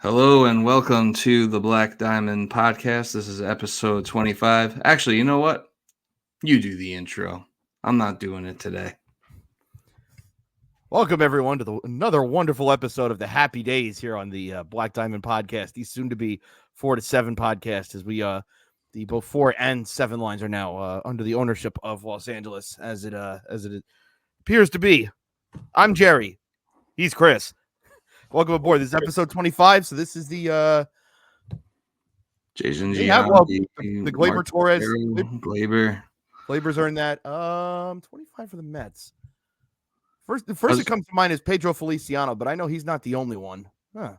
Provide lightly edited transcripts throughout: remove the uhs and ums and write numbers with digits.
Hello and welcome to the Black Diamond Podcast. This is episode 25. Actually, you know what? You do the intro. I'm not doing it today. Welcome, everyone, to another wonderful episode of the Happy Days here on the Black Diamond Podcast. These soon-to-be 4 to 7 podcasts, as we the both 4 and 7 lines are now under the ownership of Los Angeles, as it appears to be. I'm Jerry. He's Chris. Welcome aboard. This is episode 25. So this is the Jason the Gleyber Mark Torres. Gleyber. Gleyber's earned that 25 for the Mets. The first that comes to mind is Pedro Feliciano, but I know he's not the only one. Huh.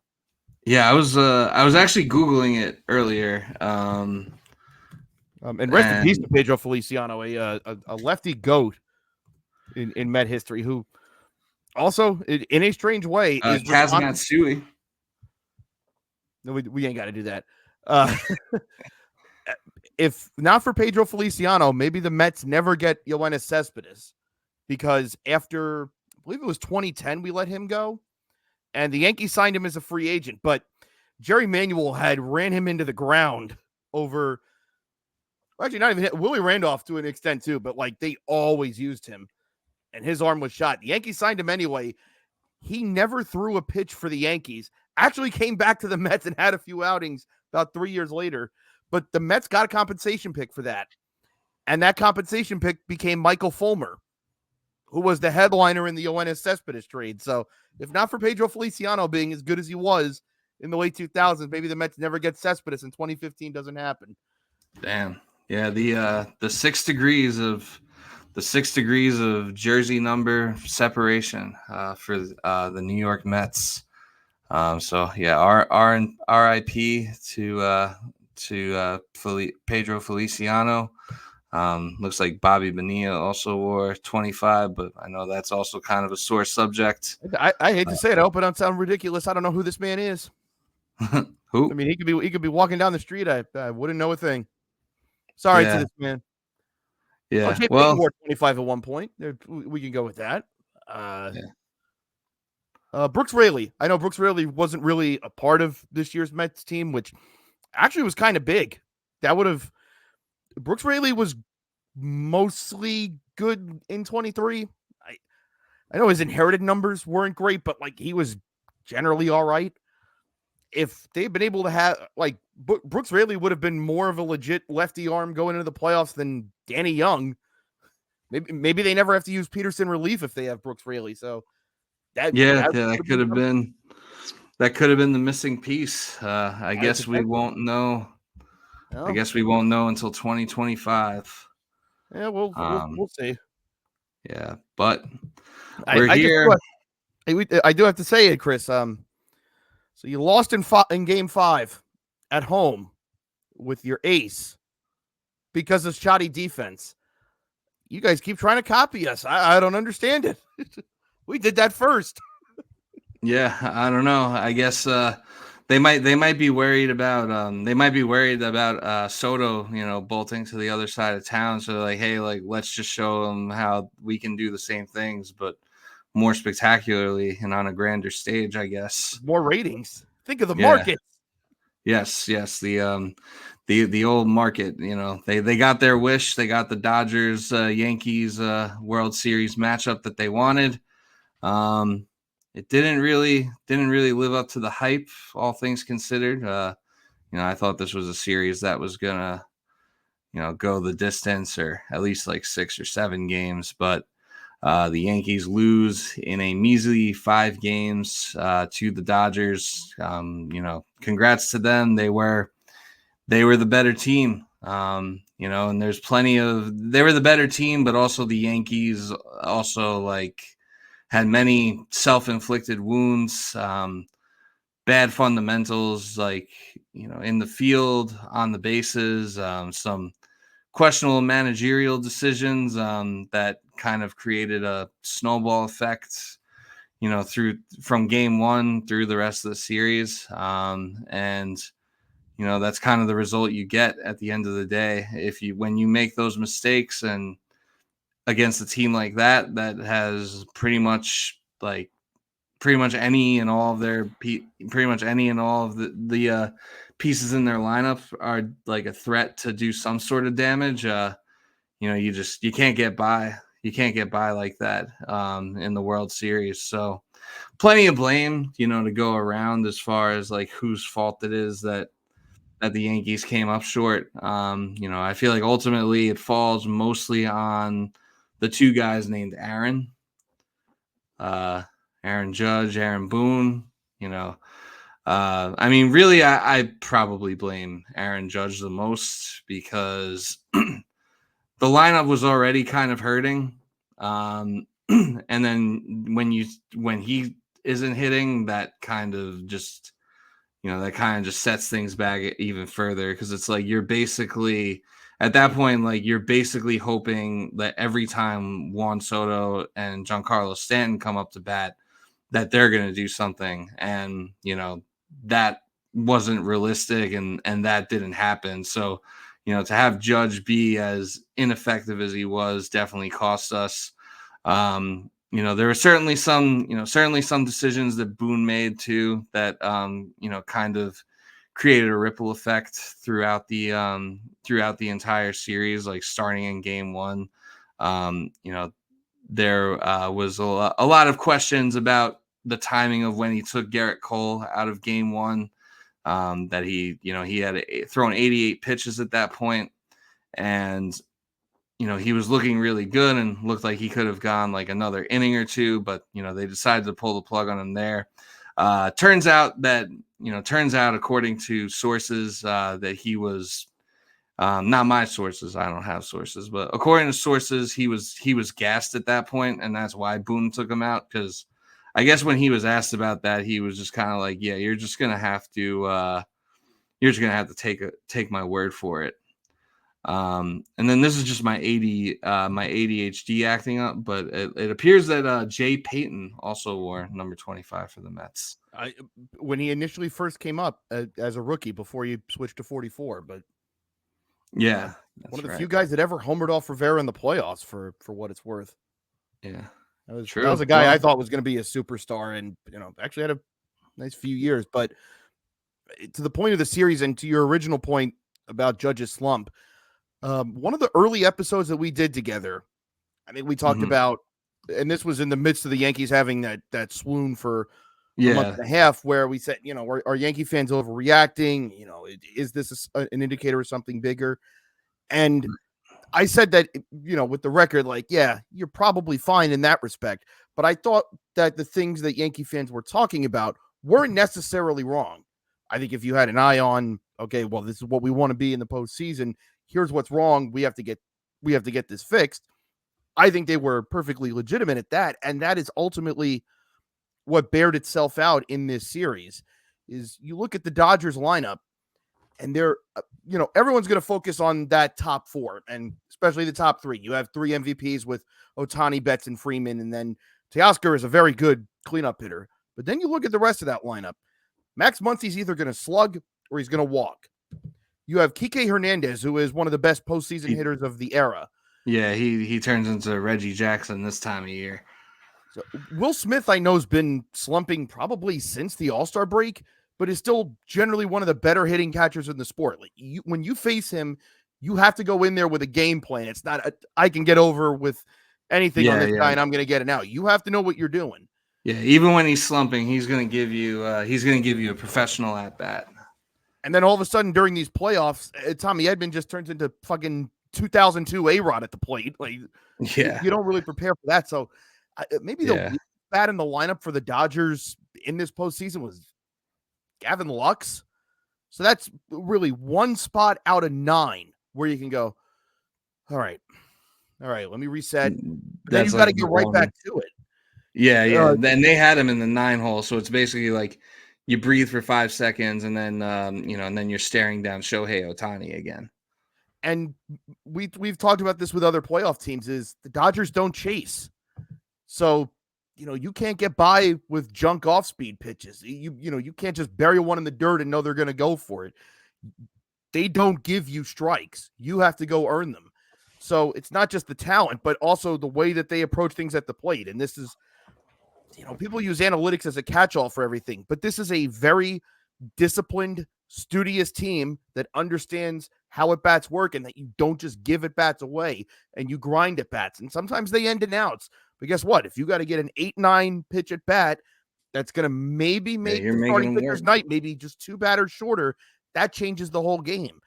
Yeah, I was actually Googling it earlier. And rest in peace to Pedro Feliciano, a lefty goat in Met history, who also, in a strange way, is Kazmatsui. No, we ain't got to do that. If not for Pedro Feliciano, maybe the Mets never get Yoenis Cespedes, because after, I believe it was 2010, we let him go, and the Yankees signed him as a free agent, but Jerry Manuel had ran him into the ground over, actually not even Willie Randolph to an extent too, but like they always used him, and his arm was shot. The Yankees signed him anyway. He never threw a pitch for the Yankees, actually came back to the Mets and had a few outings about 3 years later, but the Mets got a compensation pick for that, and that compensation pick became Michael Fulmer, who was the headliner in the Yoenis Cespedes trade. So if not for Pedro Feliciano being as good as he was in the late 2000s, maybe the Mets never get Cespedes, and 2015 doesn't happen. Damn. Yeah, the 6 degrees of jersey number separation for the New York Mets. So yeah, R.I.P. to Pedro Feliciano. Looks like Bobby Bonilla also wore 25, but I know that's also kind of a sore subject. I hate to say it. I hope it don't sound ridiculous. I don't know who this man is. Who? I mean, he could be walking down the street. I wouldn't know a thing. Sorry to this man. Yeah. Jay Payton wore 25 at one point. We can go with that. Brooks Raley. I know Brooks Raley wasn't really a part of this year's Mets team, which actually was kind of big. Brooks Raley was mostly good in 23. I know his inherited numbers weren't great, but like he was generally all right. If they'd been able to have, like, Brooks Raley would have been more of a legit lefty arm going into the playoffs than Danny Young. Maybe they never have to use Peterson relief if they have Brooks Raley. So that could have been the missing piece. I guess we won't know. I guess we won't know until 2025. Yeah, we'll see. Yeah, but we're here. I do have to say it, Chris. So you lost in Game 5 at home with your ace because of shoddy defense. You guys keep trying to copy us. I don't understand it. We did that first. Yeah, I don't know. I guess they might be worried about Soto, bolting to the other side of town. So they're like, hey, like let's just show them how we can do the same things, but more spectacularly and on a grander stage, I guess. More ratings. Think of the market. Yes. The old market, they got their wish. They got the Dodgers Yankees World Series matchup that they wanted. It didn't really live up to the hype, all things considered. I thought this was a series that was gonna, go the distance, or at least like 6 or 7 games, but the Yankees lose in a measly 5 games to the Dodgers. Congrats to them. They were the better team. And there's they were the better team, but also the Yankees also had many self-inflicted wounds, bad fundamentals, in the field, on the bases, some questionable managerial decisions that kind of created a snowball effect, from Game 1 through the rest of the series. And that's kind of the result you get at the end of the day. When you make those mistakes and against a team like that has pretty much pretty much any and all of the pieces in their lineup are like a threat to do some sort of damage. You can't get by. You can't get by like that in the World Series. So plenty of blame, to go around as far as like whose fault it is that the Yankees came up short. I feel like ultimately it falls mostly on the two guys named Aaron Judge, Aaron Boone. Really, I probably blame Aaron Judge the most because the lineup was already kind of hurting. And then when he isn't hitting, that kind of just sets things back even further, because it's like you're basically at that point, like you're basically hoping that every time Juan Soto and Giancarlo Stanton come up to bat, that they're going to do something. And, that wasn't realistic, and that didn't happen. So, to have Judge be as ineffective as he was definitely cost us. There were certainly some decisions that Boone made too that, kind of created a ripple effect throughout the entire series, like starting in game one. There was a lot of questions about the timing of when he took Garrett Cole out of game one. That he had thrown 88 pitches at that point, and he was looking really good and looked like he could have gone like another inning or two, but they decided to pull the plug on him there. Turns out, according to sources, that he was not my sources. I don't have sources, but according to sources, he was gassed at that point, and that's why Boone took him out. Because I guess when he was asked about that, he was just kind of like, "Yeah, you're just gonna have to take my word for it." And then this is just my ADHD acting up, but it appears that Jay Payton also wore number 25 for the Mets. When he initially first came up as a rookie before he switched to 44, but yeah, one of the few guys that ever homered off Rivera in the playoffs for what it's worth. Yeah, that was a guy I thought was going to be a superstar, and actually had a nice few years. But to the point of the series, and to your original point about Judge's slump, one of the early episodes that we did together, I think we talked about, and this was in the midst of the Yankees having that swoon for a month and a half, where we said, are Yankee fans overreacting? Is this an indicator of something bigger? And I said that, with the record, like, yeah, you're probably fine in that respect. But I thought that the things that Yankee fans were talking about weren't necessarily wrong. I think if you had an eye on, okay, well, this is what we want to be in the postseason, here's what's wrong, we have to get this fixed. I think they were perfectly legitimate at that, and that is ultimately what bared itself out in this series. Is you look at the Dodgers lineup, and they're, everyone's going to focus on that top four, and especially the top three. You have three MVPs with Ohtani, Betts, and Freeman, and then Teoscar is a very good cleanup hitter. But then you look at the rest of that lineup. Max Muncy's either going to slug or he's going to walk. You have Kike Hernandez, who is one of the best postseason hitters of the era. Yeah, he turns into Reggie Jackson this time of year. So Will Smith, I know, has been slumping probably since the All-Star break, but is still generally one of the better hitting catchers in the sport. Like, when you face him, you have to go in there with a game plan. It's not I can get over with anything on this guy and I'm going to get it out. You have to know what you're doing. Yeah, even when he's slumping, he's going to give you a professional at bat. And then all of a sudden during these playoffs, Tommy Edman just turns into fucking 2002 A-Rod at the plate. Like, you don't really prepare for that. So maybe the bat in the lineup for the Dodgers in this postseason was Gavin Lux. So that's really one spot out of 9 where you can go, all right, let me reset. Then you've got to get right back to it. Yeah. Then they had him in the 9 hole. So it's basically like you breathe for 5 seconds and then, and then you're staring down Shohei Ohtani again. And we've talked about this with other playoff teams, is the Dodgers don't chase. So, you can't get by with junk off-speed pitches. You can't just bury one in the dirt and know they're going to go for it. They don't give you strikes. You have to go earn them. So it's not just the talent, but also the way that they approach things at the plate. And this is people use analytics as a catch-all for everything, but this is a very disciplined, studious team that understands how at bats work and that you don't just give at bats away and you grind at bats. And sometimes they end in outs. But guess what? If you got to get an 8-9 pitch at bat, that's going to maybe Yeah, make you're the making starting them pitcher's work. night maybe just 2 batters shorter. That changes the whole game.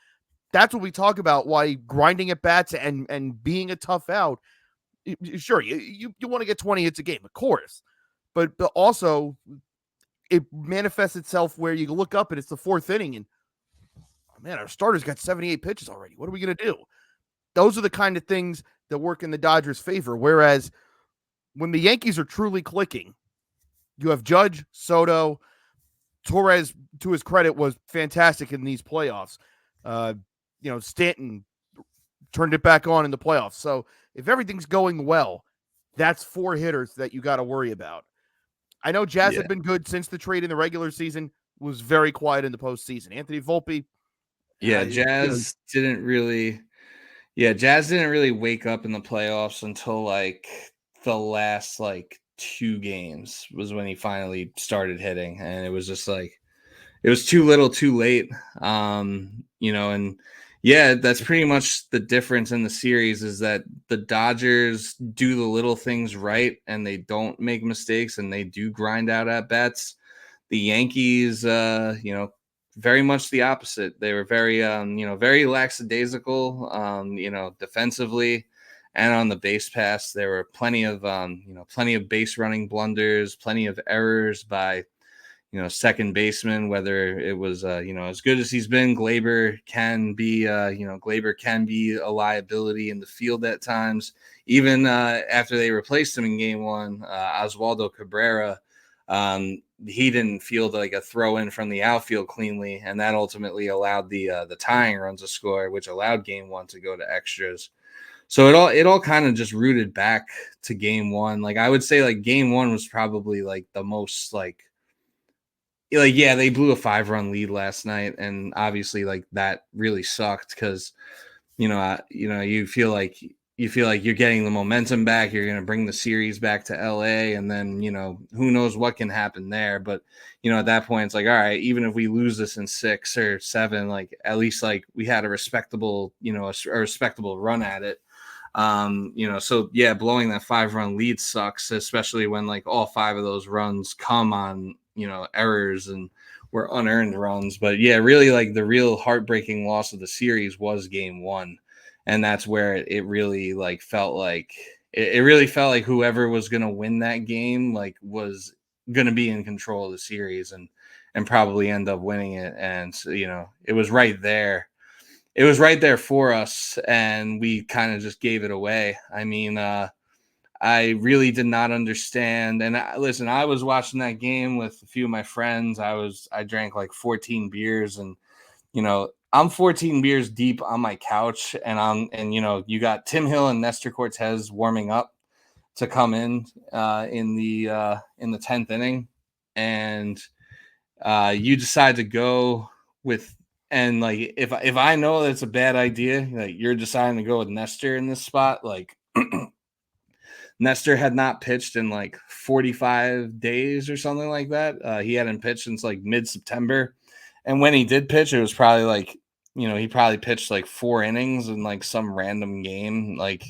That's what we talk about, why grinding at bats and being a tough out. Sure, you want to get 20 hits a game, of course. But also, it manifests itself where you look up and it's the 4th inning and, oh man, our starter's got 78 pitches already. What are we going to do? Those are the kind of things that work in the Dodgers' favor. Whereas when the Yankees are truly clicking, you have Judge, Soto, Torres, to his credit, was fantastic in these playoffs. Stanton turned it back on in the playoffs. So if everything's going well, that's 4 hitters that you got to worry about. I know Jazz had been good since the trade in the regular season, was very quiet in the postseason. Anthony Volpe. Yeah, Jazz didn't really wake up in the playoffs until like the last like 2 games was when he finally started hitting, and it was just like it was too little, too late. And yeah, that's pretty much the difference in the series is that the Dodgers do the little things right and they don't make mistakes and they do grind out at bats. The Yankees, very much the opposite. They were very, very lackadaisical, defensively and on the base pass. There were plenty of base running blunders, plenty of errors by, second baseman, whether it was, as good as he's been, Glaber can be a liability in the field at times. Even after they replaced him in game 1, Oswaldo Cabrera, he didn't field like a throw in from the outfield cleanly, and that ultimately allowed the tying runs to score, which allowed game 1 to go to extras. So it all kind of just rooted back to game 1. Like I would say, like game 1 was probably like the most yeah, they blew a 5-run lead last night, and obviously like that really sucked because you feel like you're getting the momentum back. You're going to bring the series back to LA, and then who knows what can happen there. But at that point, it's like, all right, even if we lose this in 6 or 7, like at least like we had a respectable run at it. So yeah, blowing that 5-run lead sucks, especially when like all 5 of those runs come on, errors and were unearned runs. But yeah, really like the real heartbreaking loss of the series was game 1. And that's where it really like felt like it really felt like whoever was going to win that game, like was going to be in control of the series and probably end up winning it. And so, it was right there. It was right there for us, and we kind of just gave it away. I mean, I really did not understand. And listen, I was watching that game with a few of my friends. I drank like 14 beers, and I'm 14 beers deep on my couch, and you got Tim Hill and Nestor Cortez warming up to come in the 10th inning, and you decide to go with. And like if I know that's a bad idea, like you're deciding to go with Nestor in this spot, like Nestor had not pitched in like 45 days or something like that. He hadn't pitched since like mid-September. And when he did pitch, it was probably like, he probably pitched like 4 innings in like some random game, like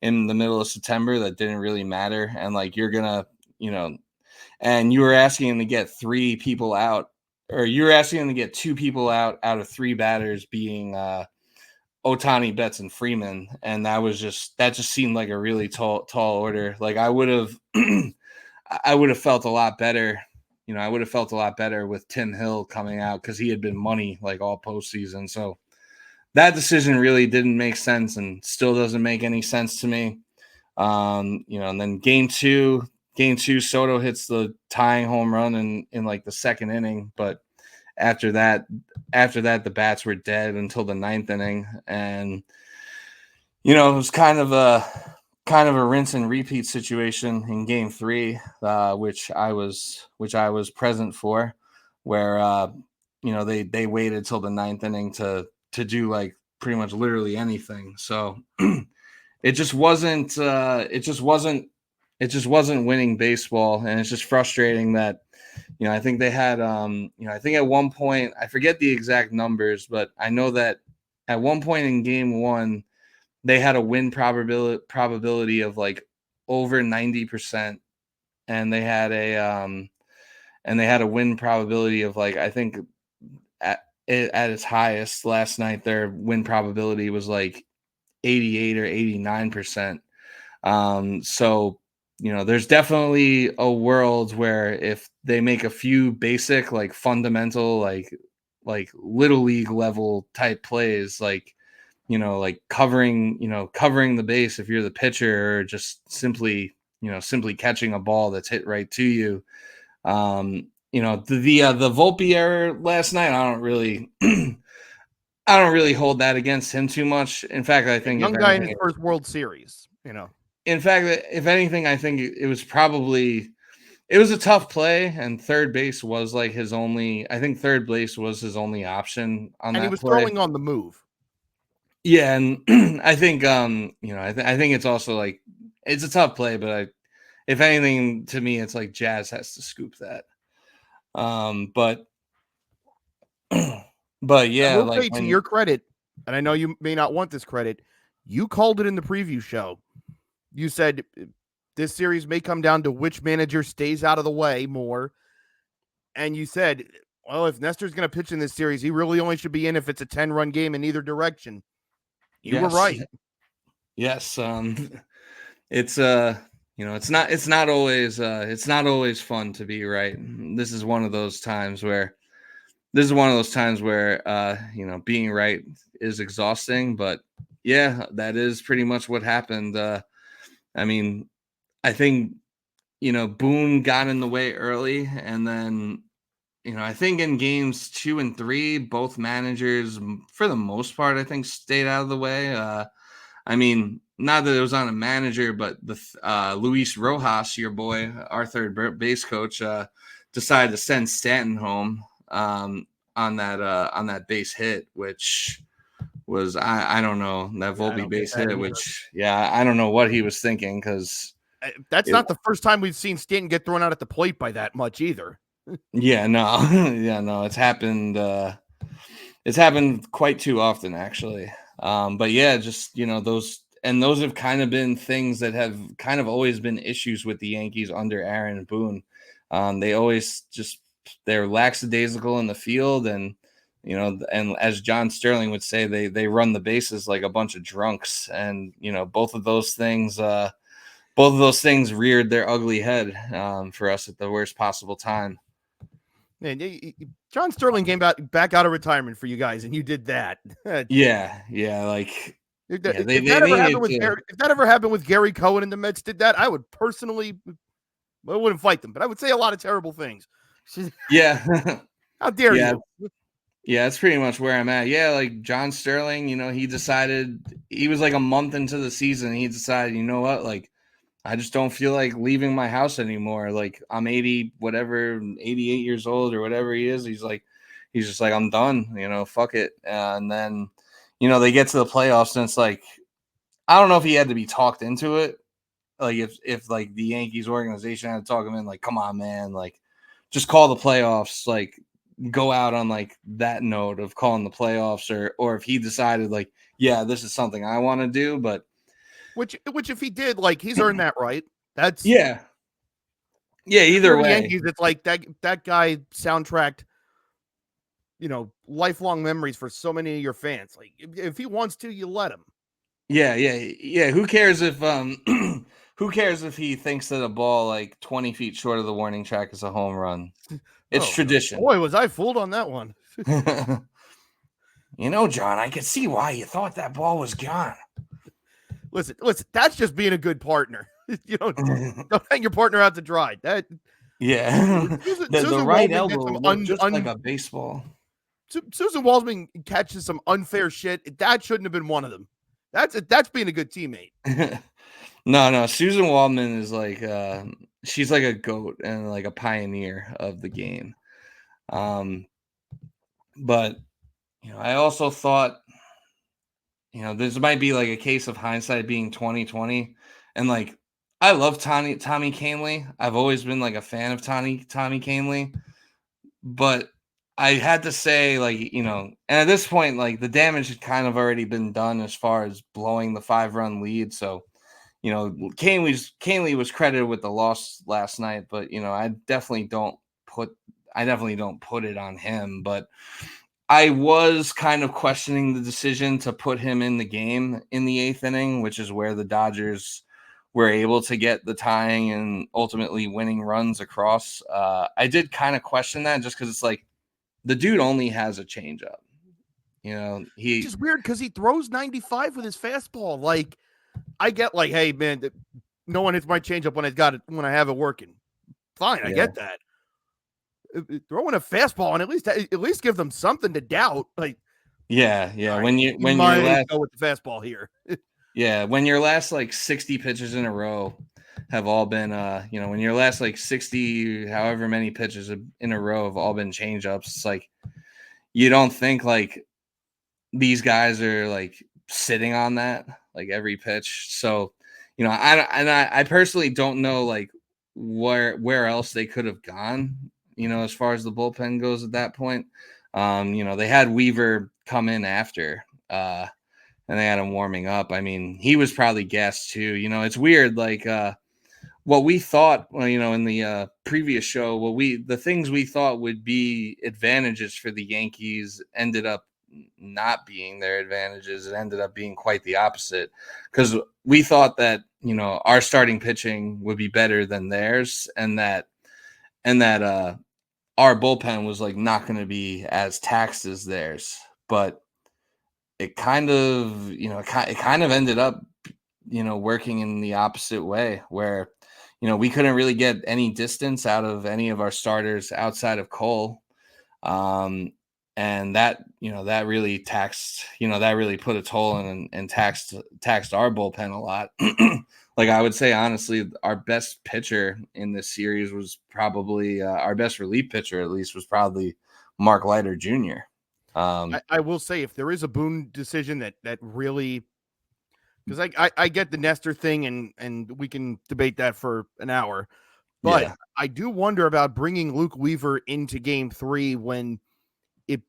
in the middle of September that didn't really matter. And like, you're going to, and you were asking him to get 3 people out, or you were asking him to get 2 people out of 3 batters being Ohtani, Betts, and Freeman. And that just seemed like a really tall order. Like I would have felt a lot better. I would have felt a lot better with Tim Hill coming out because he had been money like all postseason. So that decision really didn't make sense and still doesn't make any sense to me. And then game two, Soto hits the tying home run in like the 2nd inning. But after that, the bats were dead until the 9th inning. And, it was kind of a rinse and repeat situation in game 3, which I was present for, where, they waited till the 9th inning to do like pretty much literally anything. So it just wasn't it just wasn't winning baseball, and it's just frustrating that I think they had I think at one point, I forget the exact numbers, but I know that at one point in game 1 they had a win probability of like over 90%, and they had a win probability of like, I think at its highest last night their win probability was like 88 or 89%. So there's definitely a world where if they make a few basic, like fundamental, like little league level type plays, like like covering the base if you're the pitcher, or just simply catching a ball that's hit right to you. The Volpe error last night, I don't really hold that against him too much. In fact, I A think if young guy in his anything, first World Series, in fact, if anything, I think it was a tough play, and third base was like his only. I think third base was his only option on and he that was play. throwing on the move. Yeah, and I think I think it's also like it's a tough play, but if anything, to me, it's like Jazz has to scoop that. But but I yeah, will like say, to when your credit, and I know you may not want this credit, you called it in the preview show. You said this series may come down to which manager stays out of the way more. And you said, well, if Nestor's going to pitch in this series, he really only should be in if it's a 10-run game in either direction. You were yes, right. yes, it's it's not always fun to be right. This is one of those times where being right is exhausting, but yeah, that is pretty much what happened. I mean, I think Boone got in the way early, and then I think in games 2 and 3, both managers, for the most part, I think stayed out of the way. I mean, not that it was on a manager, but the Luis Rojas, your boy, our third base coach, decided to send Stanton home on that base hit, which was I don't know, that I Volpe don't get base that hit, either. which I don't know what he was thinking, because That's not the first time we've seen Stanton get thrown out at the plate by that much either. yeah, no, yeah, no, it's happened. It's happened quite too often, actually. But yeah, just those have kind of been things that have kind of always been issues with the Yankees under Aaron Boone. They always just they're lackadaisical in the field, and and as John Sterling would say, they run the bases like a bunch of drunks, and both of those things reared their ugly head for us at the worst possible time. Man, John Sterling came back out of retirement for you guys, and you did that. Yeah, like they If that ever needed happened with to. if that ever happened with Gary Cohen and the Mets did that, I would personally, I wouldn't fight them, but I would say a lot of terrible things. Yeah. How dare Yeah. you? Yeah, that's pretty much where I'm at. Yeah, like John Sterling, he decided, he was like a month into the season. He decided, you know what, like, I just don't feel like leaving my house anymore. Like, I'm 88 years old or whatever he is. He's just like, I'm done, fuck it. And then, they get to the playoffs, and it's like, I don't know if he had to be talked into it. Like, if like the Yankees organization had to talk him in, like, come on, man, like, just call the playoffs, like, go out on like that note of calling the playoffs, or if he decided like, yeah, this is something I want to do. But Which if he did, like, he's earned that right. That's yeah, if you're either the way. Yankees, it's like that guy soundtracked, lifelong memories for so many of your fans. Like, if he wants to, you let him. Yeah. Who cares if who cares if he thinks that a ball like 20 feet short of the warning track is a home run? It's Oh tradition. boy, was I fooled on that one. John, I could see why you thought that ball was gone. Listen. That's just being a good partner. Don't hang your partner out to dry. That Yeah. The Susan right Waldman gets elbow some looked just like a baseball. Susan Waldman catches some unfair shit. That shouldn't have been one of them. That's being a good teammate. No. Susan Waldman is like she's like a goat and like a pioneer of the game. But I also thought, this might be like a case of hindsight being 2020, and like I love Tommy Kahnle. I've always been like a fan of Tommy Kahnle, but I had to say, like, and at this point, like, the damage had kind of already been done as far as blowing the 5-run lead. So, Kahnle was credited with the loss last night, but I definitely don't put it on him. But I was kind of questioning the decision to put him in the game in the 8th inning, which is where the Dodgers were able to get the tying and ultimately winning runs across. I did kind of question that just because it's like the dude only has a changeup. Which is weird because he throws 95 with his fastball. Like, I get like, hey man, no one hits my changeup when I have it working. Fine, I get that. Throwing a fastball and at least give them something to doubt. Like, yeah. right, When you your might last go with the fastball here. when your last like 60 pitches in a row have all been when your last like 60 however many pitches in a row have all been changeups, it's like you don't think like these guys are like sitting on that like every pitch. So, I personally don't know like where else they could have gone, as far as the bullpen goes at that point. They had Weaver come in after, and they had him warming up. I mean, he was probably gassed too. It's weird, like what we thought, in the previous show, the things we thought would be advantages for the Yankees ended up not being their advantages. It ended up being quite the opposite, because we thought that our starting pitching would be better than theirs, and that our bullpen was like not going to be as taxed as theirs. But it kind of it kind of ended up working in the opposite way, where we couldn't really get any distance out of any of our starters outside of Cole. And that that really taxed, that really put a toll and taxed our bullpen a lot. Like, I would say honestly, our best pitcher in this series was probably our best relief pitcher, at least, was probably Mark Leiter Jr. I will say, if there is a Boone decision that really, because I get the Nestor thing and we can debate that for an hour, but Yeah. I do wonder about bringing Luke Weaver into Game 3 when it,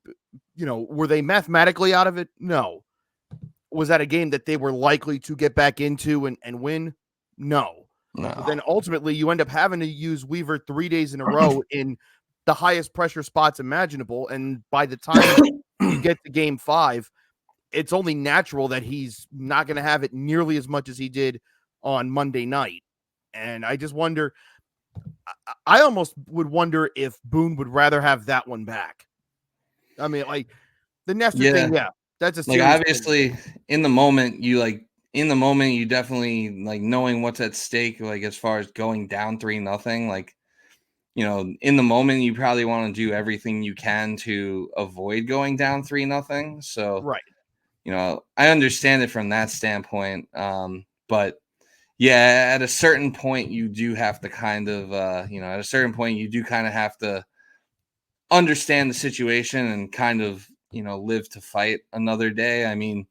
were they mathematically out of it? No. Was that a game that they were likely to get back into and win? No. But then No. ultimately you end up having to use Weaver 3 days in a row in the highest pressure spots imaginable. And by the time you get to Game 5, it's only natural that he's not going to have it nearly as much as he did on Monday night. And I just wonder, I almost would wonder if Boone would rather have that one back. I mean, like, the Nestor thing, yeah, that's a Like, serious obviously, thing. in the moment, you definitely, like, knowing what's at stake, like, as far as going down 3-0, like, in the moment, you probably want to do everything you can to avoid going down 3-0. So, Right. I understand it from that standpoint. But yeah, at a certain point, you do have to kind of, at a certain point, you do kind of have to understand the situation and kind of, live to fight another day. I mean,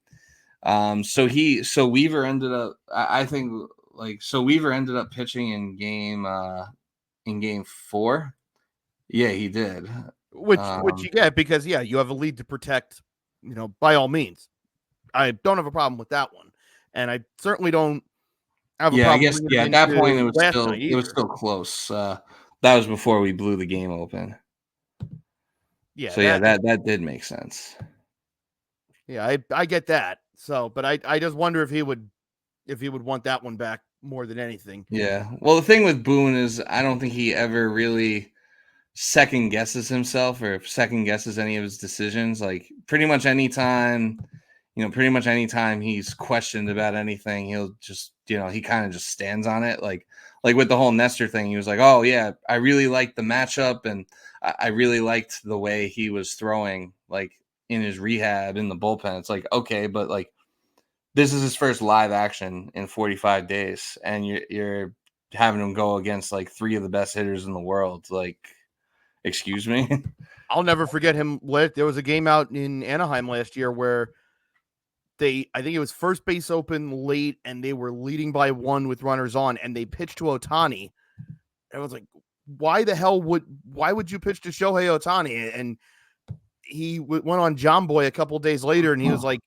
so Weaver ended up, I think, like, so Weaver ended up pitching in game 4. Yeah, he did. Which you get because, yeah, you have a lead to protect, by all means. I don't have a problem with that one. And I certainly don't have a Yeah, I problem guess, bringing yeah, him at that point into last night it was either. still close. That was before we blew the game open. Yeah, So yeah, that did make sense. yeah, I get that. So, but I just wonder if he would want that one back more than anything. Yeah. Well, the thing with Boone is I don't think he ever really second guesses himself or second guesses any of his decisions. Like, pretty much anytime he's questioned about anything, he'll just, he kind of just stands on it. Like with the whole Nestor thing, he was like, "Oh yeah, I really liked the matchup, and I really liked the way he was throwing, like, in his rehab in the bullpen." It's like, okay, but like, this is his first live action in 45 days, and you're having him go against like 3 of the best hitters in the world. Like, excuse me. I'll never forget him. There was a game out in Anaheim last year where I think it was first base open late, and they were leading by 1 with runners on, and they pitched to Ohtani. I was like, why would you pitch to Shohei Ohtani? And he went on John Boy a couple days later, and he was like,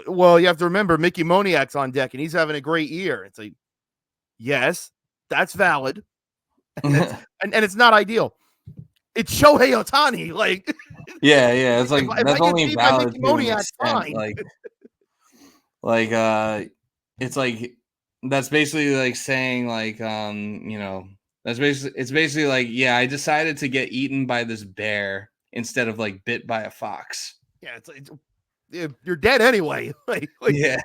well, you have to remember Mickey Moniak's on deck, and he's having a great year. It's like, yes, that's valid, and it's not ideal. It's Shohei Ohtani, like yeah. It's like if that's I get only beat by valid Mickey to an Moniak, extent. fine. It's like that's basically like saying like it's basically like, yeah, I decided to get eaten by this bear instead of like bit by a fox. Yeah, it's you're dead anyway. Yeah,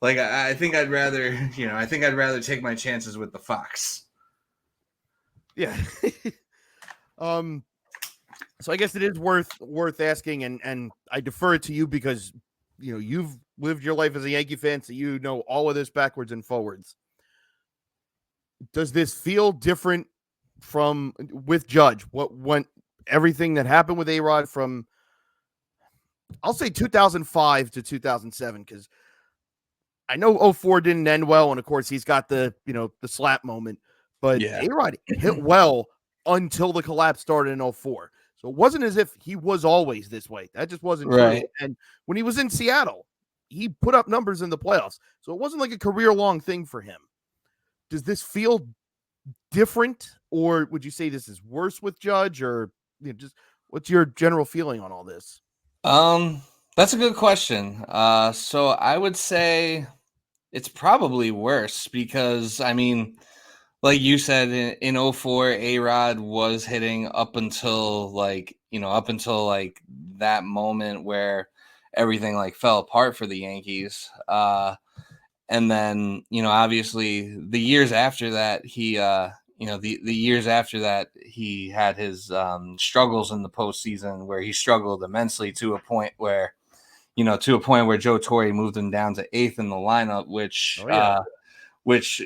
like I think I'd rather take my chances with the fox. Yeah. So I guess it is worth asking, and I defer it to you because you've lived your life as a Yankee fan, so you know all of this backwards and forwards. Does this feel different from with Judge? What went everything that happened with A-Rod from, I'll say 2005 to 2007, because I know 04 didn't end well, and of course he's got the the slap moment, but Yeah. A-Rod hit well until the collapse started in 04. So it wasn't as if he was always this way. That just wasn't Right. true. And when he was in Seattle, he put up numbers in the playoffs. So it wasn't like a career-long thing for him. Does this feel different, or would you say this is worse with Judge, or just what's your general feeling on all this? That's a good question. So I would say it's probably worse because, I mean, like you said, in 04, A-Rod was hitting up until that moment where everything like fell apart for the Yankees. And then, obviously the years after that, the years after that, he had his struggles in the postseason where he struggled immensely to a point where Joe Torre moved him down to 8th in the lineup, which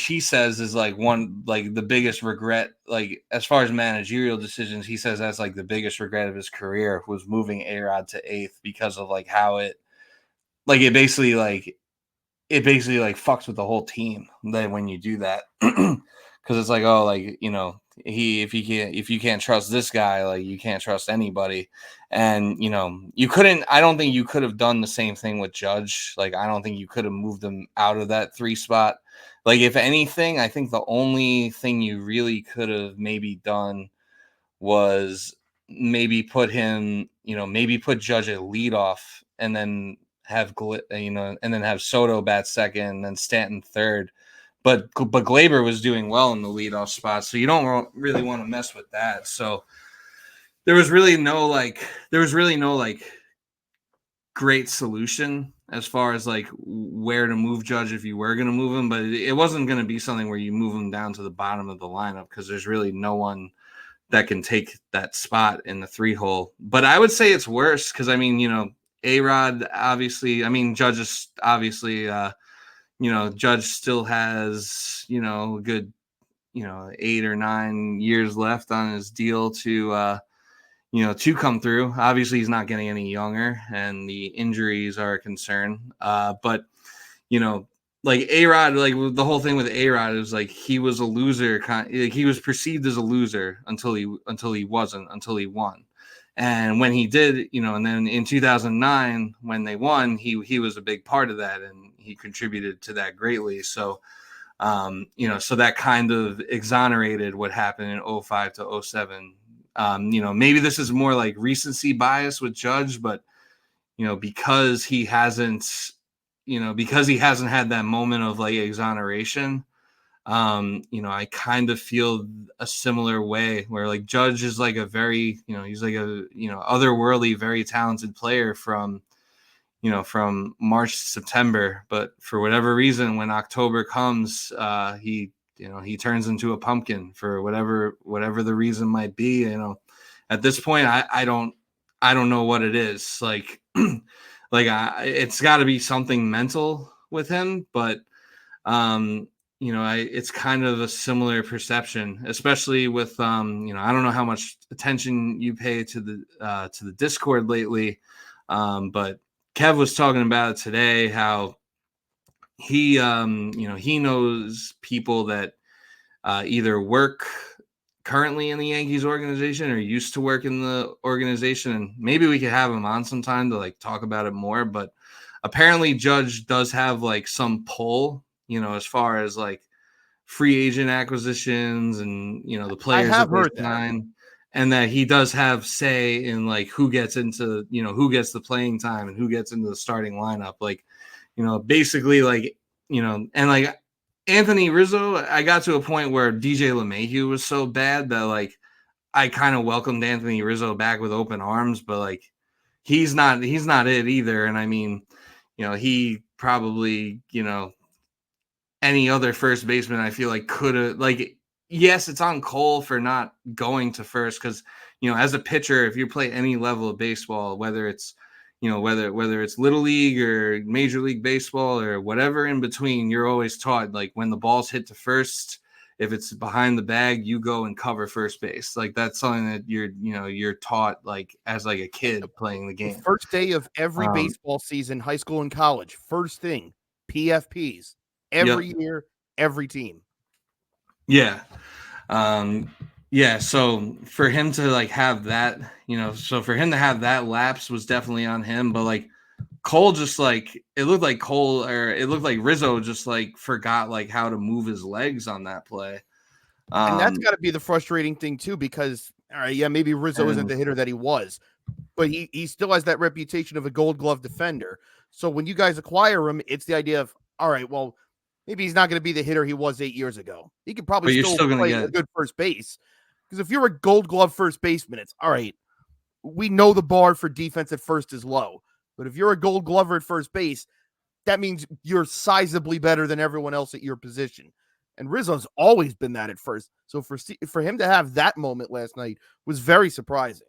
he says is like the biggest regret, like as far as managerial decisions. He says that's like the biggest regret of his career was moving A-Rod to 8th because of like how it basically fucks with the whole team then when you do that. Because it's like, oh, like, if you can't trust this guy, like you can't trust anybody. And I don't think you could have done the same thing with Judge. Like I don't think you could have moved him out of that 3 spot. Like if anything, I think the only thing you really could have maybe done was maybe put him, maybe put Judge at leadoff and then have Soto bat second and then Stanton third. But Glaber was doing well in the leadoff spot, so you don't really want to mess with that. So there was really no great solution as far as like where to move Judge if you were going to move him, but it wasn't going to be something where you move him down to the bottom of the lineup because there's really no one that can take that spot in the 3 hole. But I would say it's worse because, I mean, A-Rod, obviously, I mean, Judge is obviously, Judge still has, a good, 8 or 9 years left on his deal to come through. Obviously, he's not getting any younger and the injuries are a concern. But, like A-Rod, like the whole thing with A-Rod is like he was a loser. He was perceived as a loser until he wasn't, until he won. And when he did, and then in 2009 when they won, he was a big part of that and he contributed to that greatly. So, so that kind of exonerated what happened in 05 to 07. Maybe this is more like recency bias with Judge, but because he hasn't had that moment of like exoneration, I kind of feel a similar way where like Judge is like a very, he's like a, otherworldly, very talented player from March to September. But for whatever reason, when October comes, he turns into a pumpkin for whatever the reason might be. At this point, I don't know what it is. Like, it's got to be something mental with him, but it's kind of a similar perception, especially with I don't know how much attention you pay to the Discord lately, but Kev was talking about it today, how he, he knows people that either work currently in the Yankees organization or used to work in the organization. And maybe we could have him on sometime to like talk about it more. But apparently Judge does have like some pull, as far as like free agent acquisitions and, the I players have that they heard that. sign. And that he does have say in like who gets into, who gets the playing time and who gets into the starting lineup. Like, basically like, and like Anthony Rizzo, I got to a point where DJ LeMahieu was so bad that like I kind of welcomed Anthony Rizzo back with open arms, but like he's not it either. And I mean, he probably, any other first baseman I feel like could have, like, yes, it's on Cole for not going to first because, as a pitcher, if you play any level of baseball, whether it's, whether it's little league or major league baseball or whatever in between, you're always taught like when the ball's hit to first, if it's behind the bag, you go and cover first base. Like that's something that you're taught like as like a kid playing the The game. first day of every Um, baseball season, high school and college, first thing, PFPs. yep. Every year, every team. Yeah. Um, yeah, so for him to like have that, so for him to have that lapse was definitely on him. But like Cole just like it looked like Rizzo just like forgot like how to move his legs on that play. And that's got to be the frustrating thing too, because all right, yeah, maybe Rizzo isn't And the hitter that he was, but he still has that reputation of a Gold Glove defender. So when you guys acquire him, it's the idea of all right, well, maybe he's not going to be the hitter he was 8 years ago. He could probably but you're still still gonna play a get good first base because if you're a Gold Glove first baseman, it's all right. We know the bar for defense at first is low, but if you're a Gold Glover at first base, that means you're sizably better than everyone else at your position. And Rizzo's always been that at first. So for him to have that moment last night was very surprising.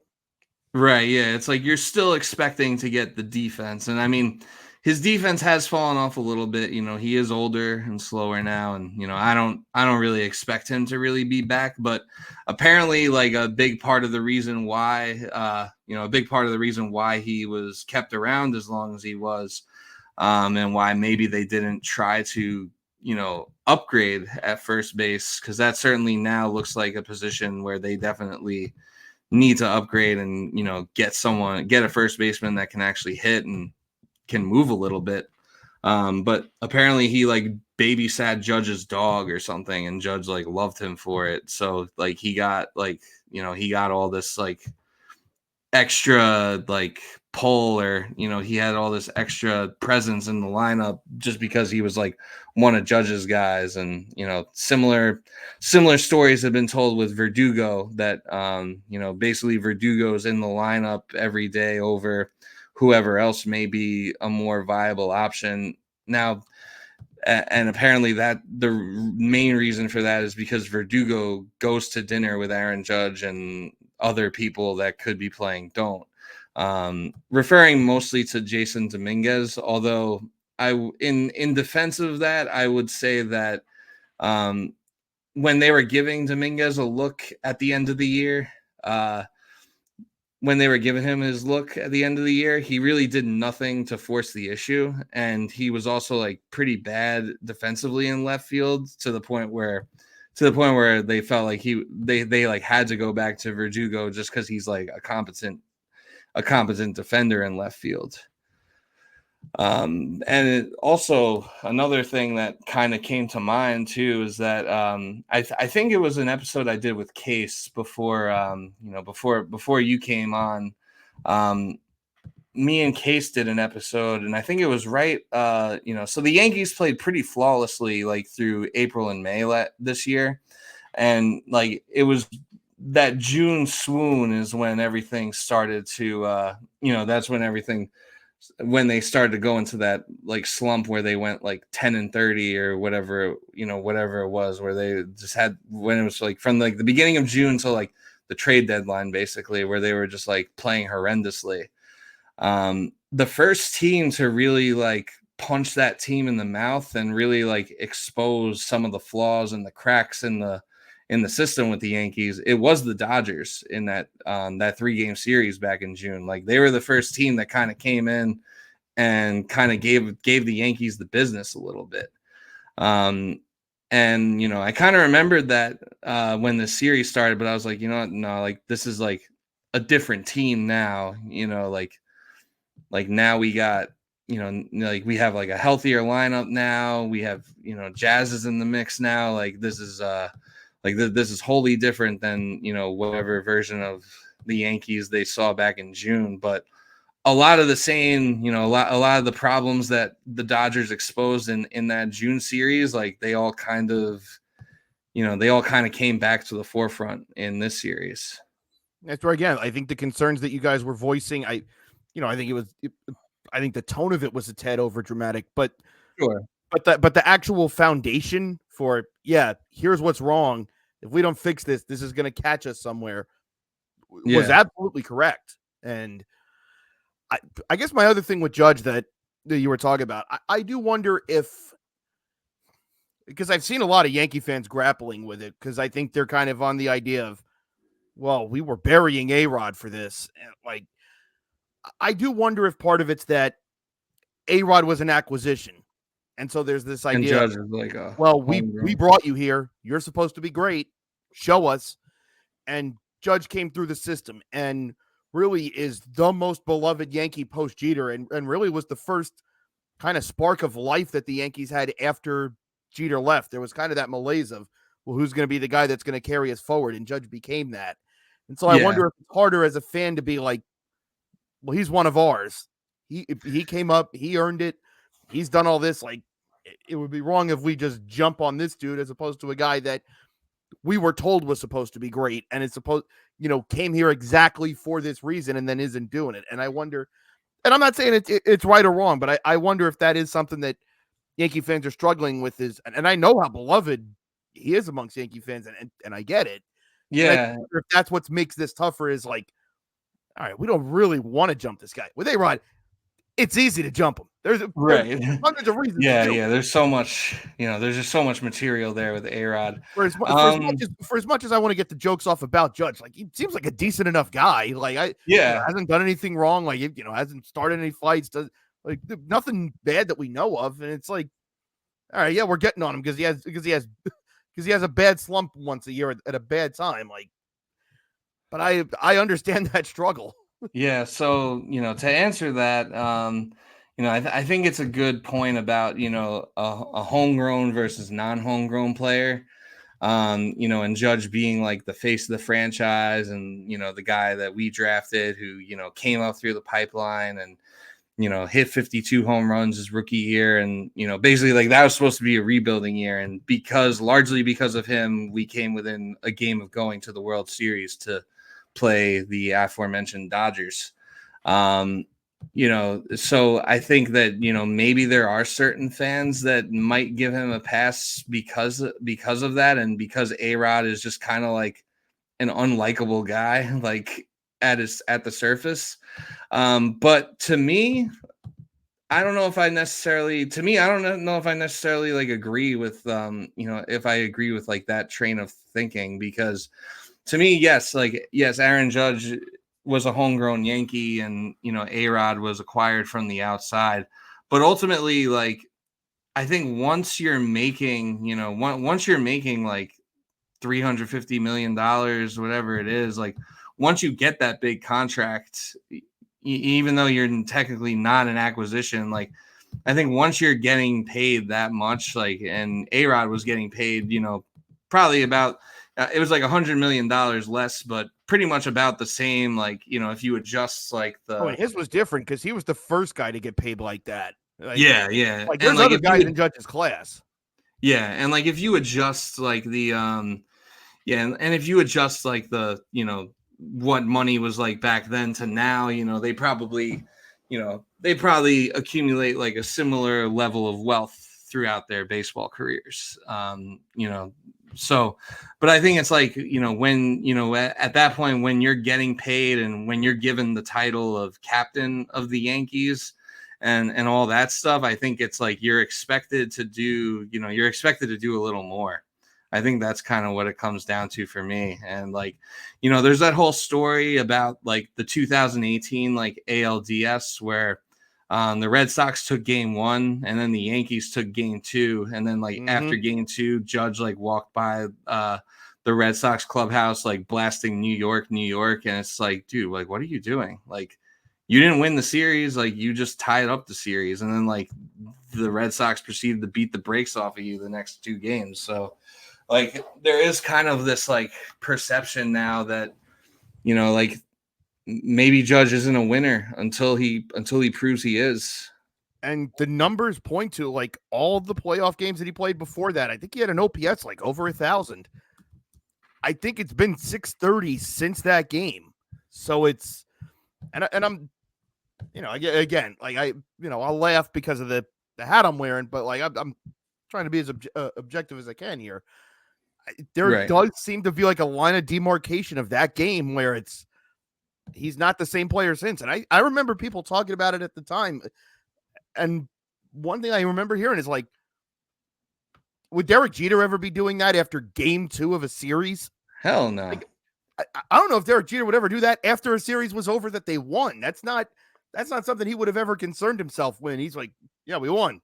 right. Yeah, it's like you're still expecting to get the defense, and I mean, his defense has fallen off a little bit. He is older and slower now, and I don't really expect him to really be back. But apparently, like a big part of the reason why, he was kept around as long as he was, and why maybe they didn't try to, upgrade at first base because that certainly now looks like a position where they definitely need to upgrade and get a first baseman that can actually hit and can move a little bit. But apparently he like babysat Judge's dog or something, and Judge like loved him for it. So like he got like he got all this like extra like pull, or he had all this extra presence in the lineup just because he was like one of Judge's guys. And similar stories have been told with Verdugo that basically Verdugo's in the lineup every day over whoever else may be a more viable option now. And apparently that the main reason for that is because Verdugo goes to dinner with Aaron Judge, and other people that could be playing don't. Referring mostly to Jason Dominguez, although in defense of that, I would say that when they were giving Dominguez a look at the end of the year, when they were giving him his look at the end of the year, he really did nothing to force the issue. And he was also like pretty bad defensively in left field to the point where they felt like they like had to go back to Verdugo just because he's like a competent defender in left field. And also another thing that kind of came to mind too is that I think it was an episode I did with Case before before you came on. Me and Case did an episode, and I think it was right. So the Yankees played pretty flawlessly like through April and May this year, and like it was that June swoon is when everything started to that's when they started to go into that like slump where they went like 10-30 or whatever it was, where they just had, when it was like from like the beginning of June to like the trade deadline basically, where they were just like playing horrendously. The first team to really like punch that team in the mouth and really like expose some of the flaws and the cracks in the system with the Yankees, it was the Dodgers in that 3-game series back in June. Like they were the first team that kind of came in and kind of gave the Yankees the business a little bit. And I kind of remembered that when the series started, but I was like, no, like this is like a different team now. Like now we got, like we have like a healthier lineup now. We have, Jazz is in the mix now. Like this is this is wholly different than whatever version of the Yankees they saw back in June. But a lot of the same, a lot of the problems that the Dodgers exposed in that June series, like they all kind of came back to the forefront in this series. That's where, again, I think the concerns that you guys were voicing, I think the tone of it was a tad over dramatic, but Sure. but the actual foundation for, here's what's wrong. If we don't fix this, this is going to catch us somewhere, was absolutely correct. And I guess my other thing with Judge that you were talking about, I do wonder if, because I've seen a lot of Yankee fans grappling with it, because I think they're kind of on the idea of, well, we were burying A-Rod for this. And like, I do wonder if part of it's that A-Rod was an acquisition. And so there's this idea, and Judge is like, well, we brought you here. You're supposed to be great. Show us. And Judge came through the system and really is the most beloved Yankee post Jeter, and really was the first kind of spark of life that the Yankees had after Jeter left. There was kind of that malaise of, well, who's going to be the guy that's going to carry us forward? And Judge became that. And so I wonder if it's harder as a fan to be like, well, he's one of ours. He came up, he earned it. He's done all this. Like, it would be wrong if we just jump on this dude as opposed to a guy that we were told was supposed to be great and is supposed, came here exactly for this reason and then isn't doing it. And I wonder, and I'm not saying it's right or wrong, but I wonder if that is something that Yankee fans are struggling with, and I know how beloved he is amongst Yankee fans, and I get it. Yeah. If that's what makes this tougher, is like, all right, we don't really want to jump this guy. With A-Rod, it's easy to jump him. There's hundreds of reasons. Yeah. There's so much, there's just so much material there with A-Rod. For as much as I want to get the jokes off about Judge, like, he seems like a decent enough guy. Like, hasn't done anything wrong. Like, hasn't started any fights. Does like nothing bad that we know of. And it's like, all right, yeah, we're getting on him because he has a bad slump once a year at a bad time. Like, but I understand that struggle. Yeah. So, to answer that, I think it's a good point about, a homegrown versus non-homegrown player. And Judge being like the face of the franchise and, the guy that we drafted who, came up through the pipeline and, hit 52 home runs his rookie year. And, basically like that was supposed to be a rebuilding year. And largely because of him, we came within a game of going to the World Series to play the aforementioned Dodgers. So I think that, maybe there are certain fans that might give him a pass because of that. And because A-Rod is just kind of like an unlikable guy, like at the surface. But to me, I don't know if I necessarily like agree with, if I agree with like that train of thinking, because to me, yes, Aaron Judge was a homegrown Yankee and, A-Rod was acquired from the outside. But ultimately, like, I think once you're making like $350 million, whatever it is, like once you get that big contract, even though you're technically not an acquisition, like I think once you're getting paid that much, like, and A-Rod was getting paid, probably about, it was like $100 million less, but pretty much about the same. Like, if you adjust like his was different because he was the first guy to get paid like that. Like, yeah. Like, there's other guys in Judge's class. Yeah, and like if you adjust like the and if you adjust like the what money was like back then to now, they probably accumulate like a similar level of wealth throughout their baseball careers. So, but I think it's like, when, at that point, when you're getting paid and when you're given the title of captain of the Yankees and all that stuff, I think it's like you're expected to do a little more. I think that's kind of what it comes down to for me. And like, there's that whole story about like the 2018 like ALDS where The Red Sox took game 1, and then the Yankees took game 2, and then like after game 2, Judge like walked by the Red Sox clubhouse like blasting New York, New York, and it's like, dude, like what are you doing? Like you didn't win the series, like you just tied up the series, and then like the Red Sox proceeded to beat the brakes off of you the next 2 games. So like there is kind of this like perception now that, you know, like maybe Judge isn't a winner until he proves he is. And the numbers point to like all the playoff games that he played before that. I think he had an OPS like over 1,000. I think it's been 630 since that game. So it's, and I'm, you know, again, like I'll laugh because of the hat I'm wearing, but like I'm trying to be as objective as I can here. There does seem to be like a line of demarcation of that game where he's not the same player since. And I remember people talking about it at the time. And one thing I remember hearing is like, would Derek Jeter ever be doing that after game 2 of a series? Hell no. Like, I don't know if Derek Jeter would ever do that after a series was over that they won. That's not something he would have ever concerned himself with. He's like, yeah, we won.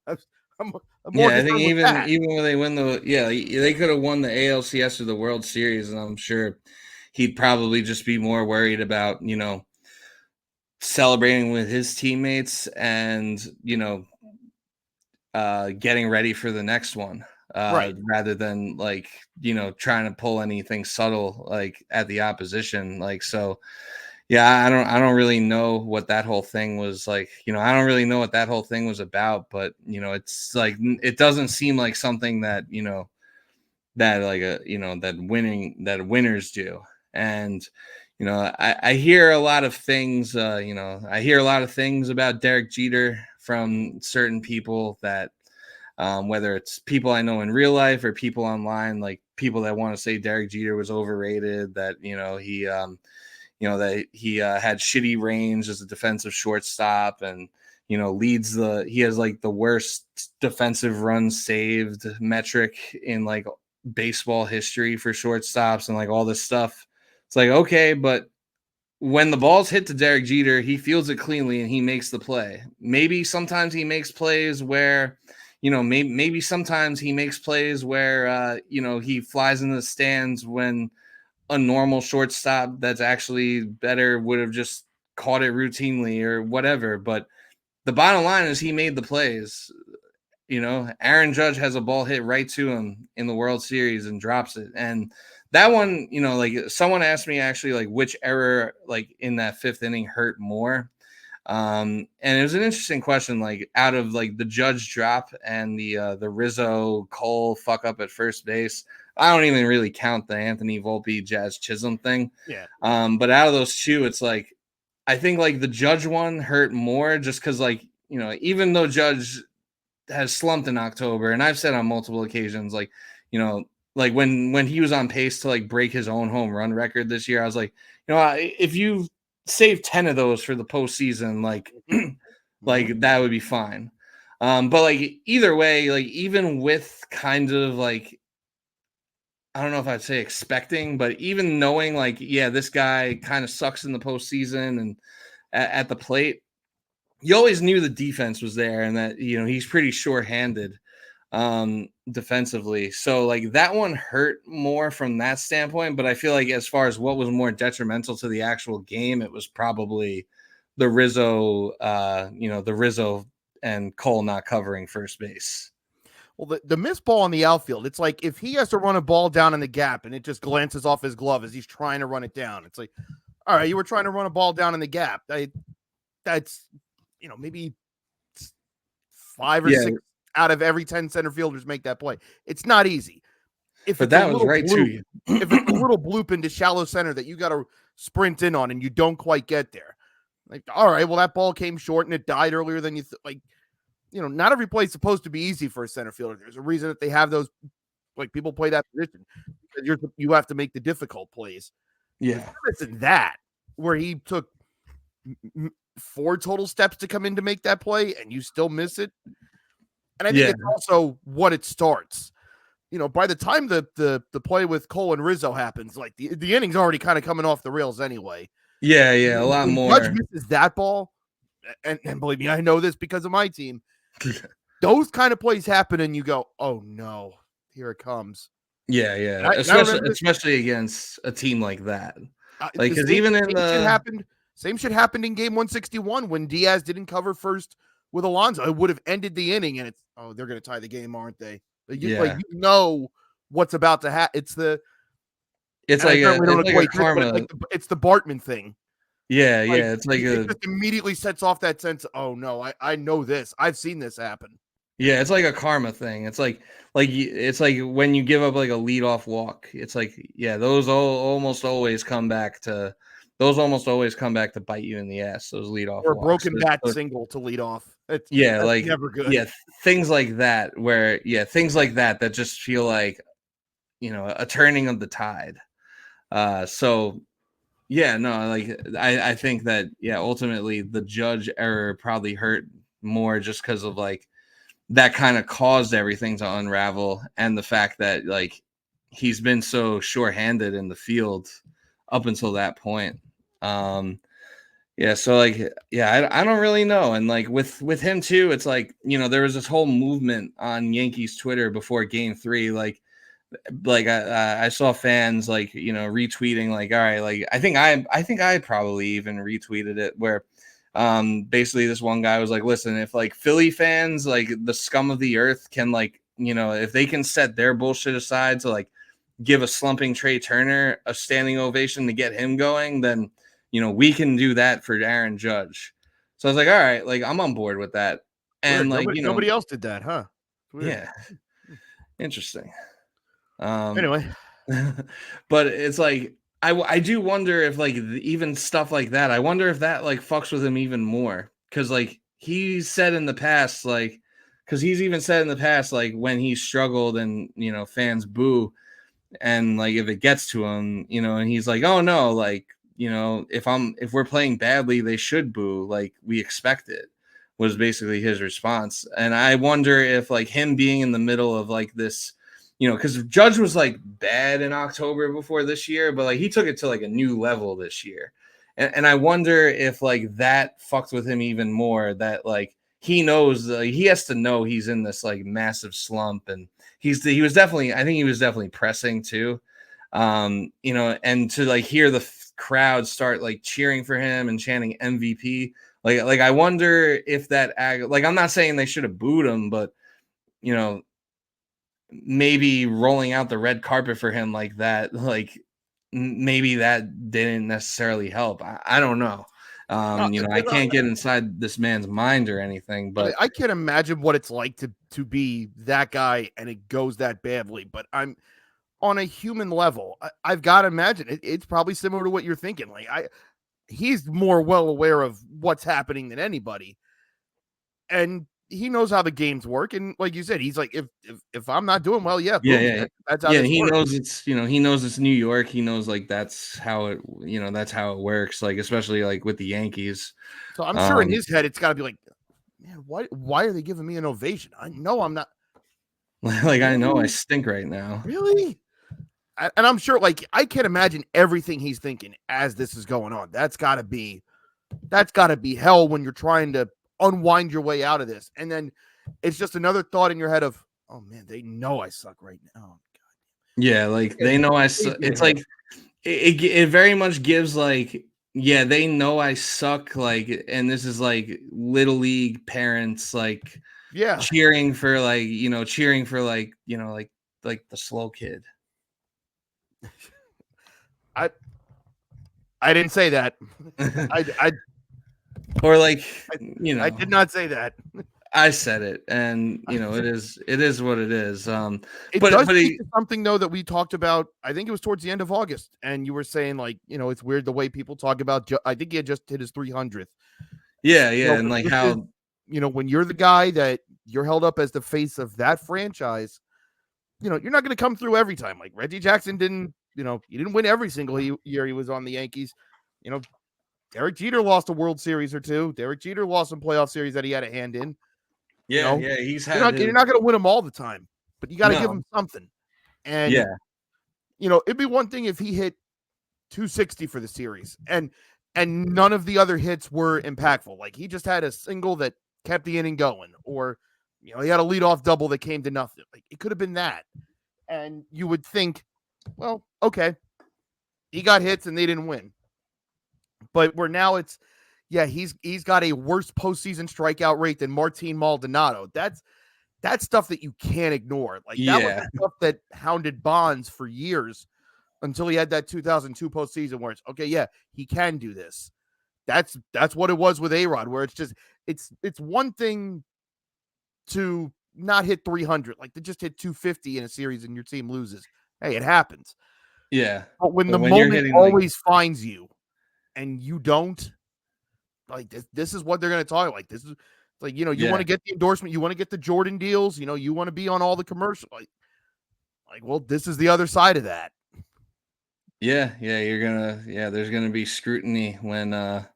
I'm more I think even when they win they could have won the ALCS or the World Series, and I'm sure he'd probably just be more worried about, you know, celebrating with his teammates and, you know, getting ready for the next one, rather than like, you know, trying to pull anything subtle like at the opposition. Like, so yeah, I don't really know what that whole thing was like. You know, I don't really know what that whole thing was about, but you know, it's like it doesn't seem like something that, you know, that like that winners do. And you know, I hear a lot of things. You know, I hear a lot of things about Derek Jeter from certain people that, whether it's people I know in real life or people online, like people that want to say Derek Jeter was overrated, that you know he had shitty range as a defensive shortstop, and you know he has like the worst defensive runs saved metric in like baseball history for shortstops and like all this stuff. It's like, okay, but when the ball's hit to Derek Jeter, he fields it cleanly and he makes the play. Maybe sometimes he makes plays where, you know, maybe sometimes he makes plays where, you know, he flies into the stands when a normal shortstop that's actually better would have just caught it routinely or whatever. But the bottom line is he made the plays. You know, Aaron Judge has a ball hit right to him in the World Series and drops it. And that one, you know, like someone asked me actually like which error like in that 5th inning hurt more. And it was an interesting question, like out of like the Judge drop and the Rizzo Cole fuck up at first base. I don't even really count the Anthony Volpe Jazz Chisholm thing. Yeah. But out of those two, it's like I think like the Judge one hurt more just because like, you know, even though Judge has slumped in October, and I've said on multiple occasions, like, you know, like when he was on pace to like break his own home run record this year, I was like, you know, if you save 10 of those for the postseason, like, like that would be fine. But like either way, like even with kind of like, I don't know if I'd say expecting, but even knowing like, yeah, this guy kind of sucks in the postseason and at the plate, you always knew the defense was there and that, you know, he's pretty sure-handed defensively. So like that one hurt more from that standpoint, but I feel like as far as what was more detrimental to the actual game, it was probably the Rizzo, the Rizzo and Cole not covering first base. Well, the missed ball on the outfield, it's like if he has to run a ball down in the gap and it just glances off his glove as he's trying to run it down. It's like, all right, you were trying to run a ball down in the gap. That's, you know, maybe 5 or 6 out of every 10 center fielders make that play. It's not easy. But that was right to you. If it's a little bloop into shallow center that you got to sprint in on and you don't quite get there, like, all right, well, that ball came short and it died earlier than you like. You know, not every play is supposed to be easy for a center fielder. There's a reason that they have those, like people play that position. You have to make the difficult plays. Yeah, it's in that where he took 4 total steps to come in to make that play, and you still miss it. And I think it's also what it starts. You know, by the time the play with Cole and Rizzo happens, like the inning's already kind of coming off the rails anyway. Yeah, a lot more. Judge misses that ball. and believe me, I know this because of my team. Those kind of plays happen, and you go, "Oh no, here it comes." Yeah, yeah. And I remember Especially against a team like that. Like, the because even in same shit the happened. Same shit happened in game 161 when Diaz didn't cover first with Alonso. It would have ended the inning, and it's they're going to tie the game, aren't they? yeah, You know what's about to happen. it's And I like certainly don't a equate this, but karma. it's the Bartman thing. Yeah, Like yeah. It's like it a just immediately sets off that sense. Oh no, I know this. I've seen this happen. Yeah, it's like a karma thing. It's like when you give up like a leadoff walk. It's like, yeah, those almost always come back to bite you in the ass. Those leadoff Or a walks. broken bat single to lead off. That's Like, never good. yeah, things like that where things like that that just feel like, a turning of the tide. So yeah, no, like I think that ultimately the Judge error probably hurt more just because of like that kind of caused everything to unravel, and the fact that like he's been so sure-handed in the field up until that point. So like I don't really know. And like with him too, it's like, there was this whole movement on Yankees Twitter before game 3, like I saw fans like, retweeting like, all right, like I think I probably even retweeted it, where basically this one guy was like, listen, if like Philly fans, like the scum of the earth, can like, if they can set their bullshit aside to like give a slumping Trey Turner a standing ovation to get him going, then we can do that for Aaron Judge. So I was like, all right, like I'm on board with that. And Weird. like, Nobody else did that, huh? Weird. yeah, interesting. Anyway, but it's like I do wonder if like even stuff like that, I wonder if that like fucks with him even more, because like he's said in the past, like because he's even said in the past, like when he struggled and fans boo, and like if it gets to him, and he's like, oh no, like if we're playing badly, they should boo, like we expect it, was basically his response. And I wonder if like him being in the middle of like this, because Judge was like bad in October before this year, but like he took it to like a new level this year. And I wonder if like that fucked with him even more, that like he knows he has to know he's in this like massive slump, and I think he was definitely pressing too. And to like hear the crowd start like cheering for him and chanting MVP, like I wonder if that like, I'm not saying they should have booed him, but maybe rolling out the red carpet for him like that, like maybe that didn't necessarily help. I don't know. I can't get inside this man's mind or anything, but I can't imagine what it's like to be that guy and it goes that badly. But I'm on a human level. I've got to imagine it's probably similar to what you're thinking. Like he's more well aware of what's happening than anybody, and he knows how the games work. And like you said, he's like, if I'm not doing well, that's how this he works. knows he knows it's New York. He knows like that's how it works. Like especially like with the Yankees. So I'm sure in his head, it's got to be like, man, why are they giving me an ovation? I know I'm not. Like I know I stink right now. Really? And I'm sure, like, I can't imagine everything he's thinking as this is going on. That's got to be hell when you're trying to unwind your way out of this. And then it's just another thought in your head of, oh man, they know I suck right now. Oh, God. Yeah, like they know I suck. It's like it very much gives like, yeah, they know I suck. Like, and this is like little league parents, like, cheering for like, like the slow kid. I didn't say that. Or like, I did not say that. I said it, and it is what it is. It does speak to something though that we talked about. I think it was towards the end of August, and you were saying like, it's weird the way people talk about. I think he had just hit his 300th. Yeah, and like how when you're the guy that you're held up as the face of that franchise, you're not going to come through every time. Like Reggie Jackson didn't. He didn't win every single year he was on the Yankees. Derek Jeter lost a World Series or two. Derek Jeter lost some playoff series that he had a hand in. Yeah, he's had. You're not going to win them all the time, but you got to give him something. And it'd be one thing if he hit 260 for the series, and and none of the other hits were impactful. Like he just had a single that kept the inning going, or he had a leadoff double that came to nothing. Like it could have been that, and you would think, well, okay, he got hits and they didn't win. But where now it's, yeah, he's got a worse postseason strikeout rate than Martin Maldonado. That's stuff that you can't ignore. Like that was Yeah. the stuff that hounded Bonds for years until he had that 2002 postseason where it's okay, yeah, he can do this. That's what it was with A-Rod, where it's just it's one thing to not hit 300, like to just hit 250 in a series and your team loses. Hey, it happens. Yeah. But when But the when you're moment hitting like, always finds you and you don't, like this is what they're going to talk like. This is like, you want yeah. to get the endorsement, you want to get the Jordan deals, you want to be on all the commercials. Well, this is the other side of that. Yeah, there's gonna be scrutiny when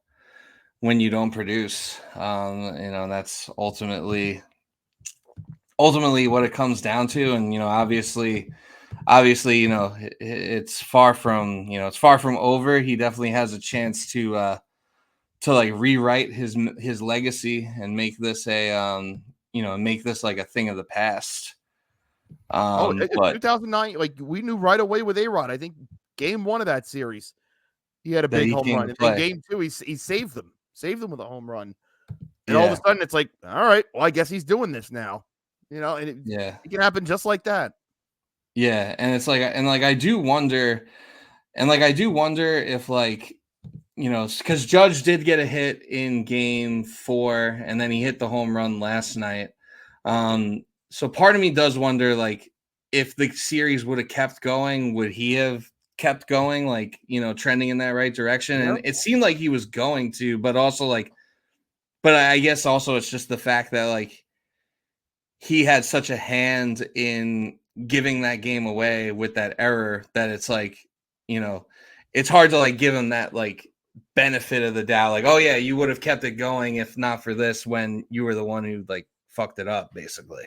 you don't produce. That's ultimately what it comes down to. And obviously, it's far from over. He definitely has a chance to like rewrite his legacy and make this like a thing of the past. In But 2009, like we knew right away with A-Rod. I think game 1 of that series, he had a that big he home came run. to And then play. game 2, he saved them with a home run. And all of a Yeah, sudden, it's like, all right, well, I guess he's doing this now. And yeah. it can happen just like that. Yeah, and it's like, and like I do wonder, if like, because Judge did get a hit in game 4, and then he hit the home run last night. So part of me does wonder, like, if the series would have kept going, would he have kept going, like, trending in that right direction? Yeah. And it seemed like he was going to, but also like, but I guess also it's just the fact that like he had such a hand in giving that game away with that error that it's like, you know, it's hard to like give him that like benefit of the doubt. Like, oh yeah, you would have kept it going if not for this when you were the one who like fucked it up, basically.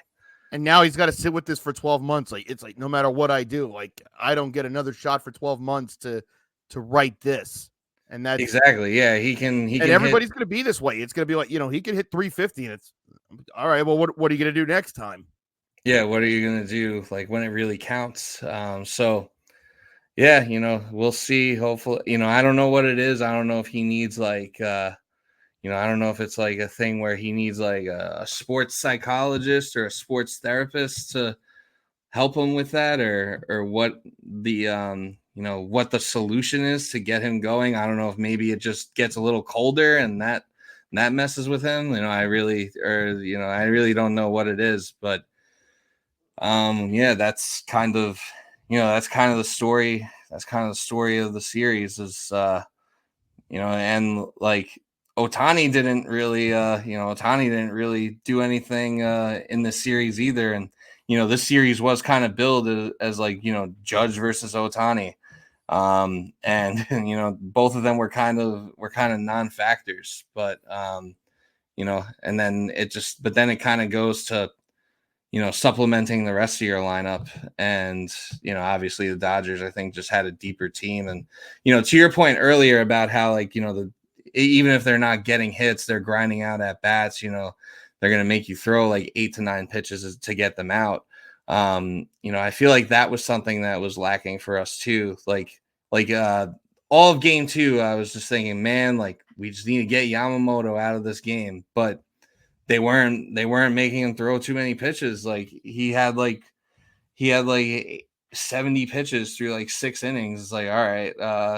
And now he's got to sit with this for 12 months. Like it's like no matter what I do, like I don't get another shot for 12 months to write this. And that's Exactly. Yeah, he can and hit. everybody's going to be this way. It's going to be like, he can hit 350 and it's all right. Well, what are you going to do next time? Yeah, what are you gonna do like when it really counts? So yeah, we'll see. Hopefully, I don't know what it is. I don't know if he needs like I don't know if it's like a thing where he needs like a sports psychologist or a sports therapist to help him with that, or what the what the solution is to get him going. I don't know if maybe it just gets a little colder and that messes with him. I really don't know what it is, but yeah, that's kind of the story. That's kind of the story of the series is and like Otani didn't really do anything in this series either. And this series was kind of billed as like, Judge versus Otani. And both of them were kind of non-factors, but and then but then it kind of goes to supplementing the rest of your lineup. And, obviously the Dodgers, I think, just had a deeper team. And, to your point earlier about how, like, even if they're not getting hits, they're grinding out at bats, they're going to make you throw like 8 to 9 pitches to get them out. I feel like that was something that was lacking for us too. All of game 2, I was just thinking, man, like we just need to get Yamamoto out of this game. But they weren't making him throw too many pitches. Like he had like 70 pitches through like 6 innings. It's like, all right,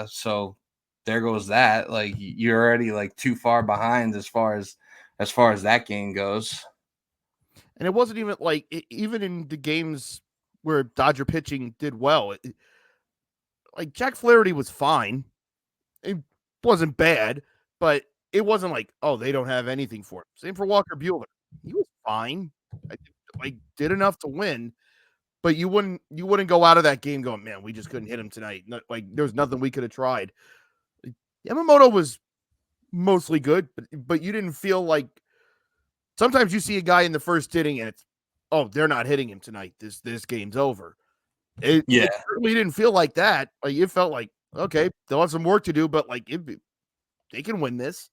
so there goes that. Like you're already like too far behind as far as that game goes. And it wasn't even like even in the games where Dodger pitching did well, like Jack Flaherty was fine. It wasn't bad, but it wasn't like, oh, they don't have anything for him. Same for Walker Buehler. He was fine. I did enough to win, but you wouldn't go out of that game going, man, we just couldn't hit him tonight. Like there's nothing we could have tried. Yamamoto was mostly good, but you didn't feel like sometimes you see a guy in the first inning and it's, oh, they're not hitting him tonight. This game's over. Yeah. It certainly didn't feel like that. Like it felt like, okay, they'll have some work to do, but like it they can win this.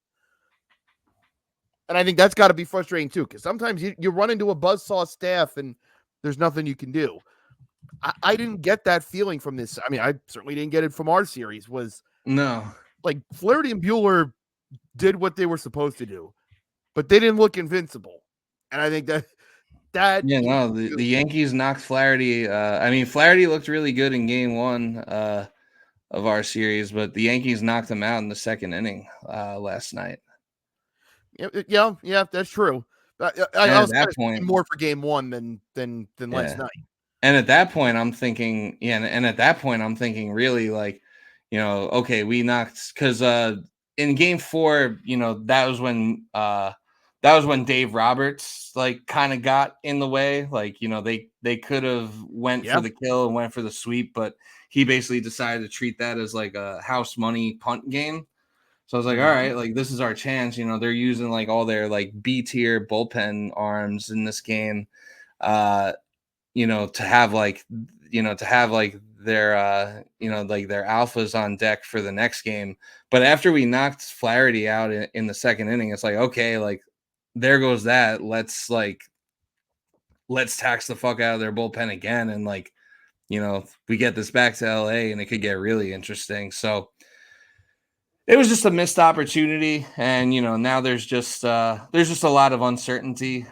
And I think that's got to be frustrating too, because sometimes you run into a buzzsaw staff and there's nothing you can do. I didn't get that feeling from this. I mean, I certainly didn't get it from our series. Was No. like Flaherty and Buehler did what they were supposed to do, but they didn't look invincible. And I think that the Yankees knocked Flaherty. I mean, Flaherty looked really good in game 1 of our series, but the Yankees knocked him out in the second inning last night. Yeah, that's true. I was kind of more for game 1 than last night. And at that point, I'm thinking, really like, okay, we knocked, because in game 4, that was when Dave Roberts like kind of got in the way. Like, they could have went for the kill and went for the sweep, but he basically decided to treat that as like a house money punt game. So I was like, all right, like this is our chance. They're using like all their like B tier bullpen arms in this game, to have like their like their alphas on deck for the next game. But after we knocked Flaherty out in the second inning, it's like, okay, like there goes that. Let's tax the fuck out of their bullpen again, and like, we get this back to LA and it could get really interesting. So it was just a missed opportunity, and now there's just a lot of uncertainty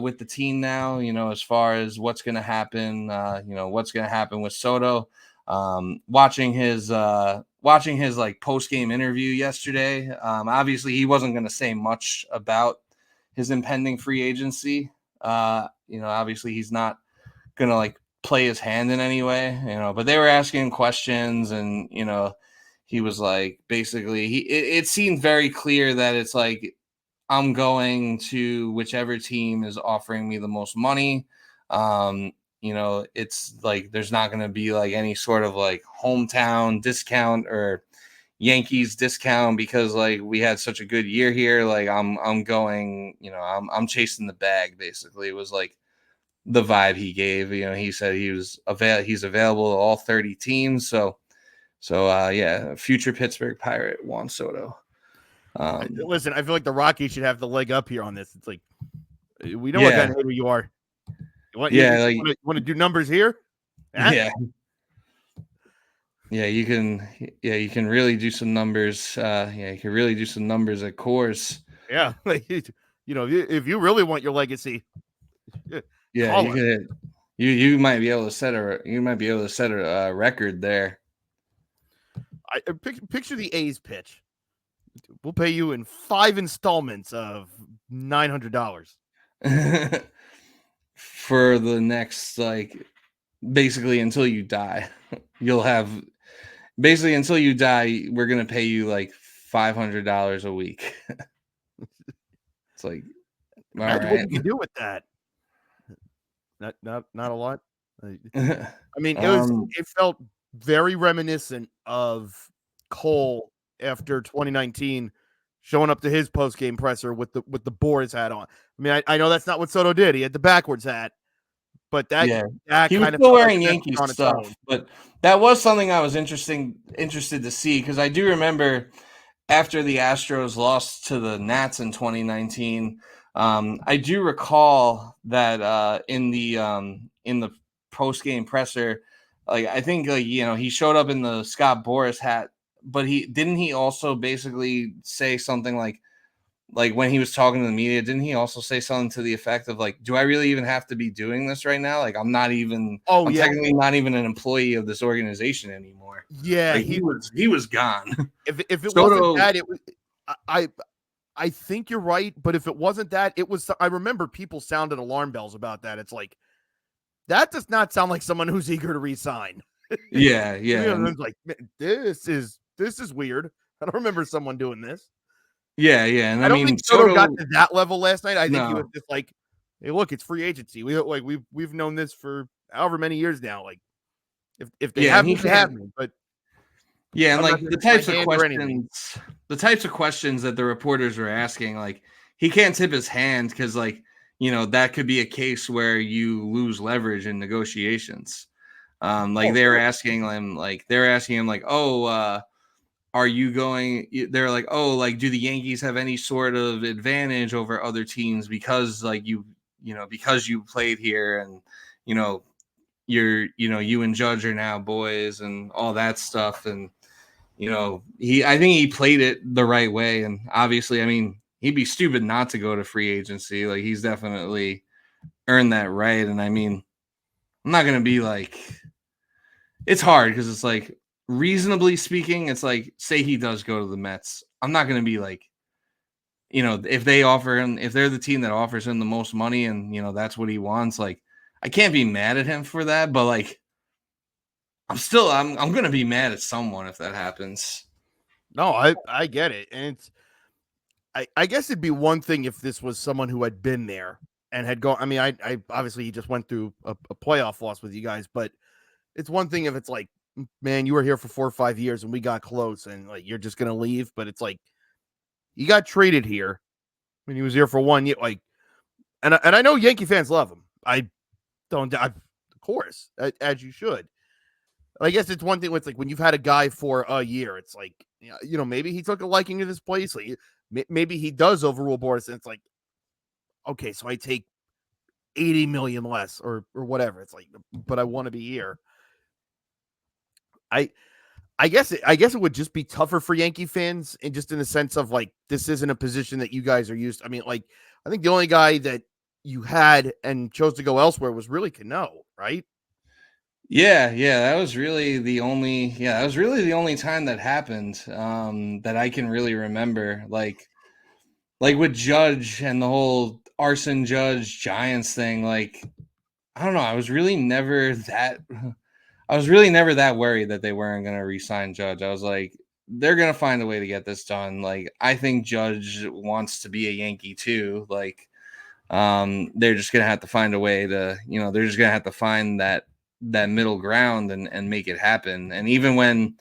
with the team now. As far as what's going to happen, what's going to happen with Soto. Watching his like post game interview yesterday. Obviously, he wasn't going to say much about his impending free agency. Obviously, he's not going to like play his hand in any way. But they were asking questions, and he was like, basically, it seemed very clear that it's like, I'm going to whichever team is offering me the most money. It's like there's not going to be like any sort of like hometown discount or Yankees discount because like we had such a good year here. Like I'm going, I'm chasing the bag. Basically, it was like the vibe he gave. He said he's available to all 30 teams. So future Pittsburgh Pirate Juan Soto. Listen, I feel like the Rockies should have the leg up here on this. It's like, we know what kind of hitter you are. You want to do numbers here? Huh? You can really do some numbers. You can really do some numbers at Coors. Yeah, if you really want your legacy, you might be able to set a record there. I picture the A's pitch. We'll pay you in 5 installments of $900 for the next, like, basically until you die. You'll have basically until you die. We're gonna pay you like $500 a week. It's like, all right. What do you do with that? Not a lot. I mean, it felt very reminiscent of Cole after 2019 showing up to his post-game presser with the Boris hat on. I mean, I know that's not what Soto did. He had the backwards hat, but that he was still wearing Yankees stuff. But that was something I was interested to see, because I do remember after the Astros lost to the Nats in 2019, I do recall that in the post-game presser, like I think he showed up in the Scott Boras hat, but he also basically say something like when he was talking to the media, didn't he also say something to the effect of like, do I really even have to be doing this right now? Like, I'm not even, technically not even an employee of this organization anymore. Yeah. Like, he was gone. If it wasn't that, it was, I think you're right. But if it wasn't that, it was, I remember people sounded alarm bells about that. It's like, that does not sound like someone who's eager to resign. Yeah. Like, this is weird. I don't remember someone doing this. Yeah, and I don't think Soto got to that level last night. I think he was just like, "Hey, look, it's free agency. We've known this for however many years now. Like, if they have me, they have me." But and like the types of questions that the reporters were asking, like he can't tip his hand because like that could be a case where you lose leverage in negotiations. They were asking him like, are you going? They're like, oh, like, do the Yankees have any sort of advantage over other teams because, like, because you played here and you know you and Judge are now boys and all that stuff. And I think he played it the right way. And obviously, I mean, he'd be stupid not to go to free agency. Like, he's definitely earned that right. And I mean, I'm not gonna be like, it's hard because it's like, reasonably speaking, it's like, say he does go to the Mets, I'm not gonna be like, if they offer him, if they're the team that offers him the most money and that's what he wants, like, I can't be mad at him for that. But like, I'm gonna be mad at someone if that happens. No, I get it. And I guess it'd be one thing if this was someone who had been there and had gone. I mean, I obviously he just went through a playoff loss with you guys, but it's one thing if it's like, man, you were here for 4 or 5 years and we got close and like you're just gonna leave. But it's like he got traded here when he was here for 1 year. Like, and I know Yankee fans love him. I don't, of course, as you should. I guess it's one thing when it's like when you've had a guy for a year, it's like, maybe he took a liking to this place. Like, maybe he does overrule Boris, and it's like, okay, so I take 80 million less or whatever. It's like, but I want to be here. I I guess it would just be tougher for Yankee fans, and just in the sense of like this isn't a position that you guys are used to. I mean, like I think the only guy that you had and chose to go elsewhere was really Cano, right? Yeah, that was really the only time that happened, that I can really remember. Like with Judge and the whole Arson Judge Giants thing, like, I don't know, I was really never that worried that they weren't going to re-sign Judge. I was like, they're going to find a way to get this done. Like, I think Judge wants to be a Yankee too. Like, they're just going to have to find a way to, they're just going to have to find that middle ground and make it happen. And even when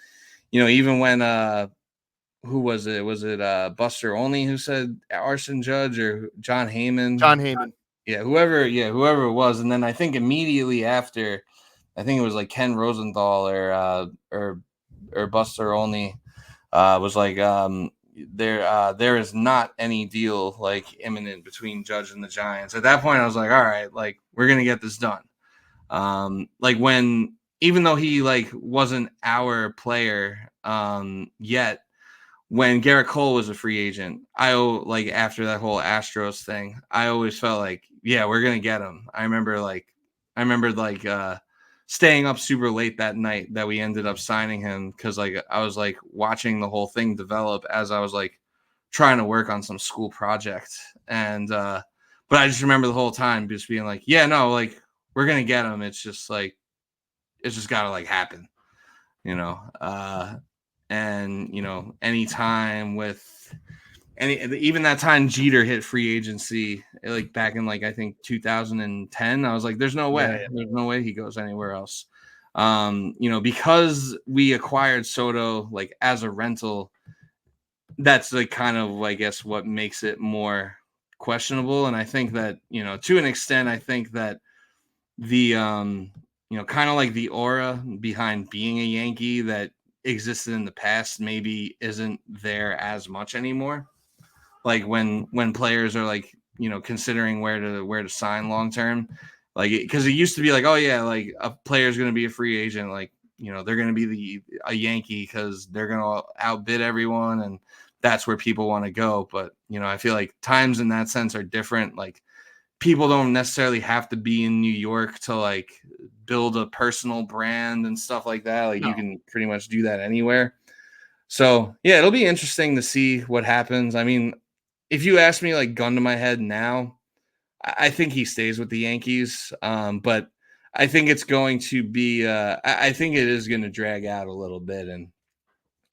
who was it? Was it Buster Olney who said Arson Judge, or John Heyman? John Heyman. Whoever it was. And then I think immediately after, I think it was like Ken Rosenthal or Buster Olney was like, there is not any deal like imminent between Judge and the Giants. At that point, I was like, all right, like, we're gonna get this done. Like, when, even though he like wasn't our player yet, when Garrett Cole was a free agent, like, after that whole Astros thing, I always felt like, yeah, we're gonna get him. I remember staying up super late that night that we ended up signing him, because like I was like watching the whole thing develop as I was like trying to work on some school project. And but I just remember the whole time just being like, yeah, no, like, we're gonna get him. It's just like, it's just gotta like happen, you know. And anytime with even that time Jeter hit free agency, like back in, like, I think 2010, I was like, there's no way. There's no way he goes anywhere else. Because we acquired Soto like as a rental, that's like kind of, I guess, what makes it more questionable. And I think that, to an extent, I think that the kind of like the aura behind being a Yankee that existed in the past maybe isn't there as much anymore. Like, when players are like, considering where to sign long term, like, because it used to be like, oh yeah, like, a player's going to be a free agent, like, they're going to be a Yankee because they're going to outbid everyone, and that's where people want to go. But I feel like times in that sense are different. Like, people don't necessarily have to be in New York to like build a personal brand and stuff like that. Like, you can pretty much do that anywhere. So yeah, it'll be interesting to see what happens. I mean, if you ask me, like, gun to my head now, I think he stays with the Yankees. But I think it's going to be, I think it is going to drag out a little bit. And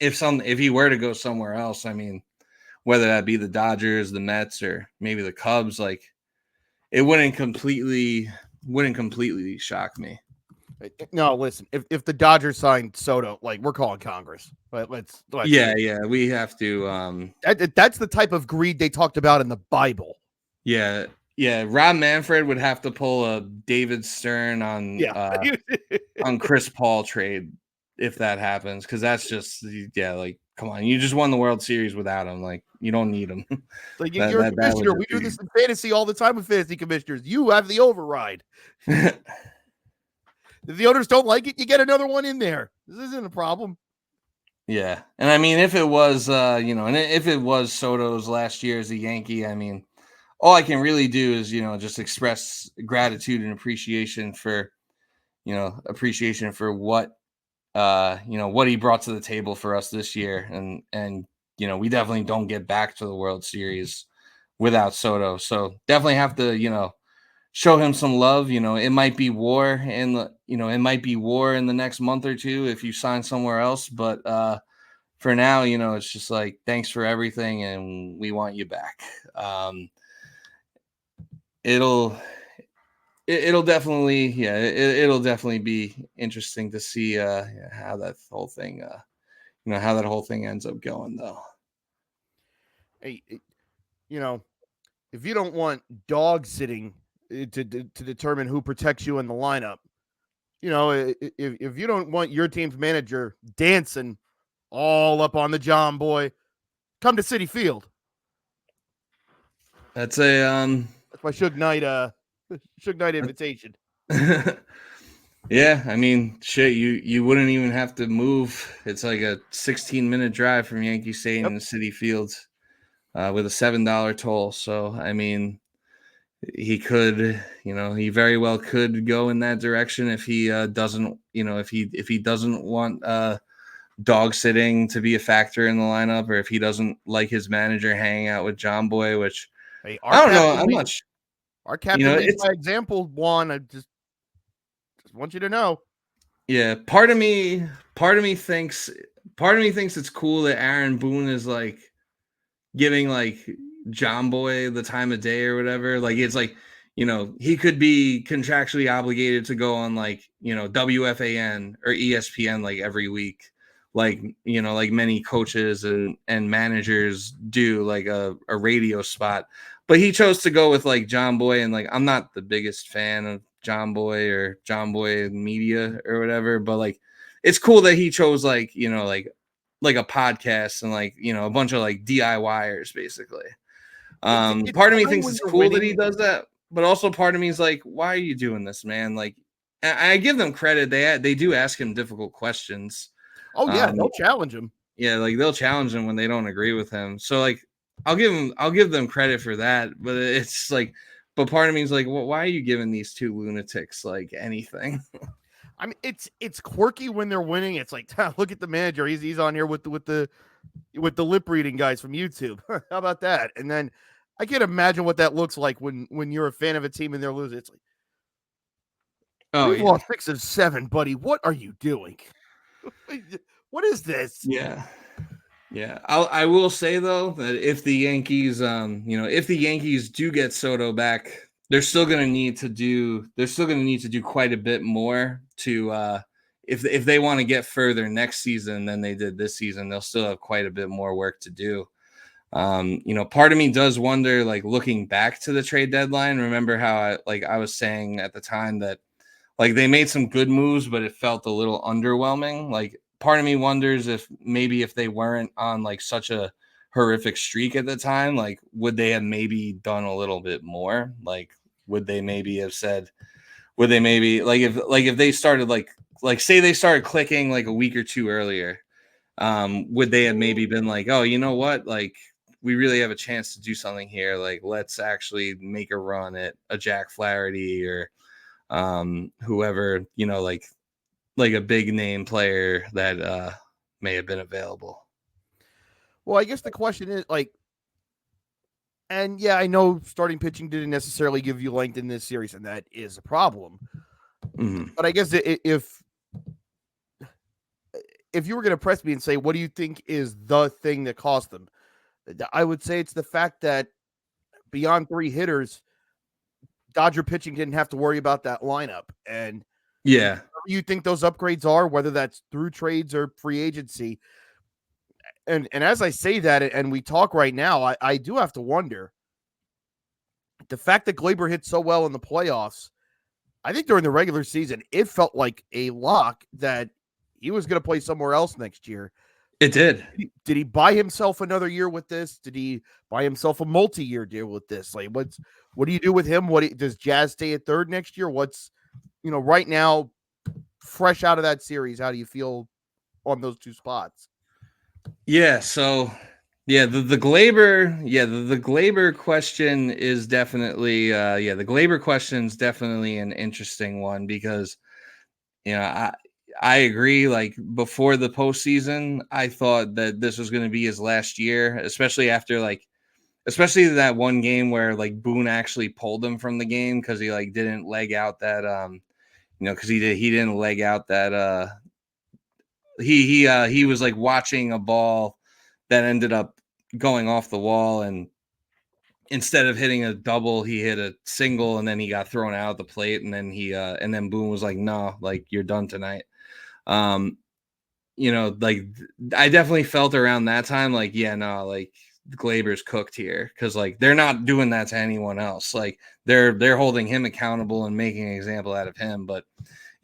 if he were to go somewhere else, I mean, whether that be the Dodgers, the Mets, or maybe the Cubs, like, it wouldn't completely shock me. No, listen. If the Dodgers signed Soto, like, we're calling Congress. But let's yeah, we have to. That's the type of greed they talked about in the Bible. Yeah. Rob Manfred would have to pull a David Stern on Chris Paul trade if that happens, because that's just, like, come on, you just won the World Series without him. Like, you don't need him. Like you're a that commissioner. We do this in fantasy all the time with fantasy commissioners. You have the override. If the owners don't like it, you get another one in there. This isn't a problem. Yeah. And I mean, if it was, and if it was Soto's last year as a Yankee, I mean, all I can really do is, just express gratitude and appreciation for what, what he brought to the table for us this year. And, we definitely don't get back to the World Series without Soto. So definitely have to, show him some love. It might be war in the next month or two if you sign somewhere else. But for now, it's just like, thanks for everything and we want you back. It'll definitely, it'll definitely be interesting to see how that whole thing, ends up going, though. Hey, if you don't want dog sitting to determine who protects you in the lineup, if you don't want your team's manager dancing all up on the John Boy, come to Citi Field. That's my Suge Knight invitation. Yeah, I mean, shit, you wouldn't even have to move. It's like a 16-minute drive from Yankee Stadium to Citi Field with a $7 toll. So, I mean, he could, he very well could go in that direction if he doesn't, if he doesn't want dog sitting to be a factor in the lineup, or if he doesn't like his manager hanging out with John Boy, which I don't know. I'm not sure. Our captain leads by example, Juan. I just want you to know. Yeah, part of me thinks it's cool that Aaron Boone is like giving like John Boy the time of day or whatever. Like, it's like, he could be contractually obligated to go on like, WFAN or ESPN like every week, like, like many coaches and managers do, like a radio spot. But he chose to go with like John Boy, and like, I'm not the biggest fan of John Boy or John Boy Media or whatever, but like, it's cool that he chose like, like a podcast and like, a bunch of like DIYers basically. It's part of me thinks it's cool that he does that, but also part of me is like, why are you doing this, man? Like, I give them credit. They do ask him difficult questions. Oh yeah, they'll challenge him. Yeah, like they'll challenge him when they don't agree with him. So like, I'll give them credit for that. But it's like, but part of me is like, well, why are you giving these two lunatics like anything? I mean, it's quirky when they're winning. It's like, look at the manager. He's on here with the lip reading guys from YouTube. How about that? And then I can't imagine what that looks like when you're a fan of a team and they're losing. It's like, we've lost 6 of 7, buddy. What are you doing? What is this? Yeah. I will say though that if the Yankees, if the Yankees do get Soto back, they're still going to need to do quite a bit more to, if they want to get further next season than they did this season, they'll still have quite a bit more work to do. Part of me does wonder, like, looking back to the trade deadline, remember how I was saying at the time that like they made some good moves, but it felt a little underwhelming. Like, part of me wonders if they weren't on like such a horrific streak at the time, like, would they have maybe done a little bit more? Like, would they maybe have said, if they started like say they started clicking like a week or two earlier, would they have maybe been like, oh, you know what? Like, we really have a chance to do something here. Like, let's actually make a run at a Jack Flaherty or whoever, like a big name player that may have been available. Well, I guess the question is like, and yeah, I know starting pitching didn't necessarily give you length in this series, and that is a problem. Mm-hmm. But I guess if you were going to press me and say, what do you think is the thing that cost them? I would say it's the fact that beyond 3 hitters, Dodger pitching didn't have to worry about that lineup. And yeah, you think those upgrades are, whether that's through trades or free agency. And as I say that, and we talk right now, I do have to wonder the fact that Glaber hit so well in the playoffs. I think during the regular season, it felt like a lock that he was going to play somewhere else next year. It did. Did he buy himself another year with this? Did he buy himself a multi-year deal with this? Like, what do you do with him? Does Jazz stay at third next year? What's, right now, fresh out of that series, how do you feel on those two spots? Yeah, so yeah, the Glaber, the Glaber question is definitely the Glaber question is definitely an interesting one because I agree. Like before the postseason, I thought that this was going to be his last year, especially that one game where like Boone actually pulled him from the game because he like didn't leg out that because he didn't leg out that he was like watching a ball that ended up going off the wall, and instead of hitting a double, he hit a single, and then he got thrown out of the plate, and then Boone was like, no, like you're done tonight. um like I definitely felt around that time like, yeah, no, like Glaber's cooked here because like they're not doing that to anyone else. Like they're holding him accountable and making an example out of him. But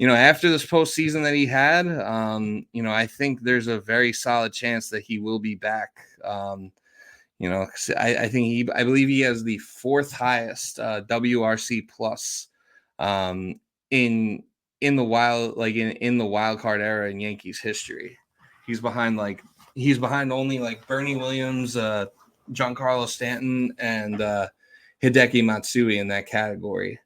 after this postseason that he had, I think there's a very solid chance that he will be back. 'Cause I believe he has the fourth highest WRC plus um, in in the wild card era in Yankees history. He's behind only like Bernie Williams, Giancarlo Stanton, and Hideki Matsui in that category.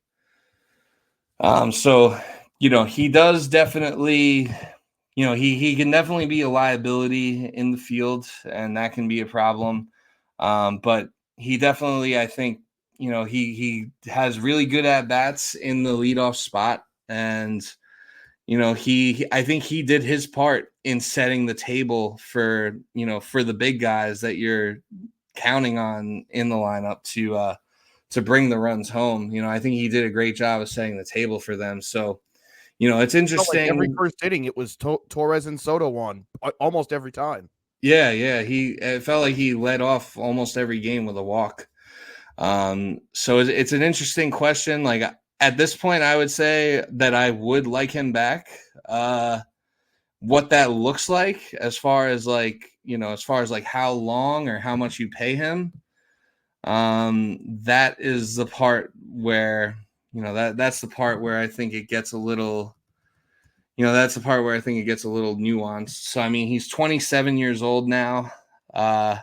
So he does definitely, he can definitely be a liability in the field, and that can be a problem. But he definitely, I think, he has really good at bats in the leadoff spot, and I think he did his part in setting the table for the big guys that you're counting on in the lineup to bring the runs home. I think he did a great job of setting the table for them. So, it's Felt like every interesting. first inning, it was Torres and Soto won almost every time. Yeah, yeah. It felt like he led off almost every game with a walk. So it's an interesting question. Like at this point, I would say that I would like him back. What that looks like as far as like how long or how much you pay him, that is the part where that's the part where I think it gets a little that's the part where I think it gets a little nuanced. So I mean, he's 27 years old now. uh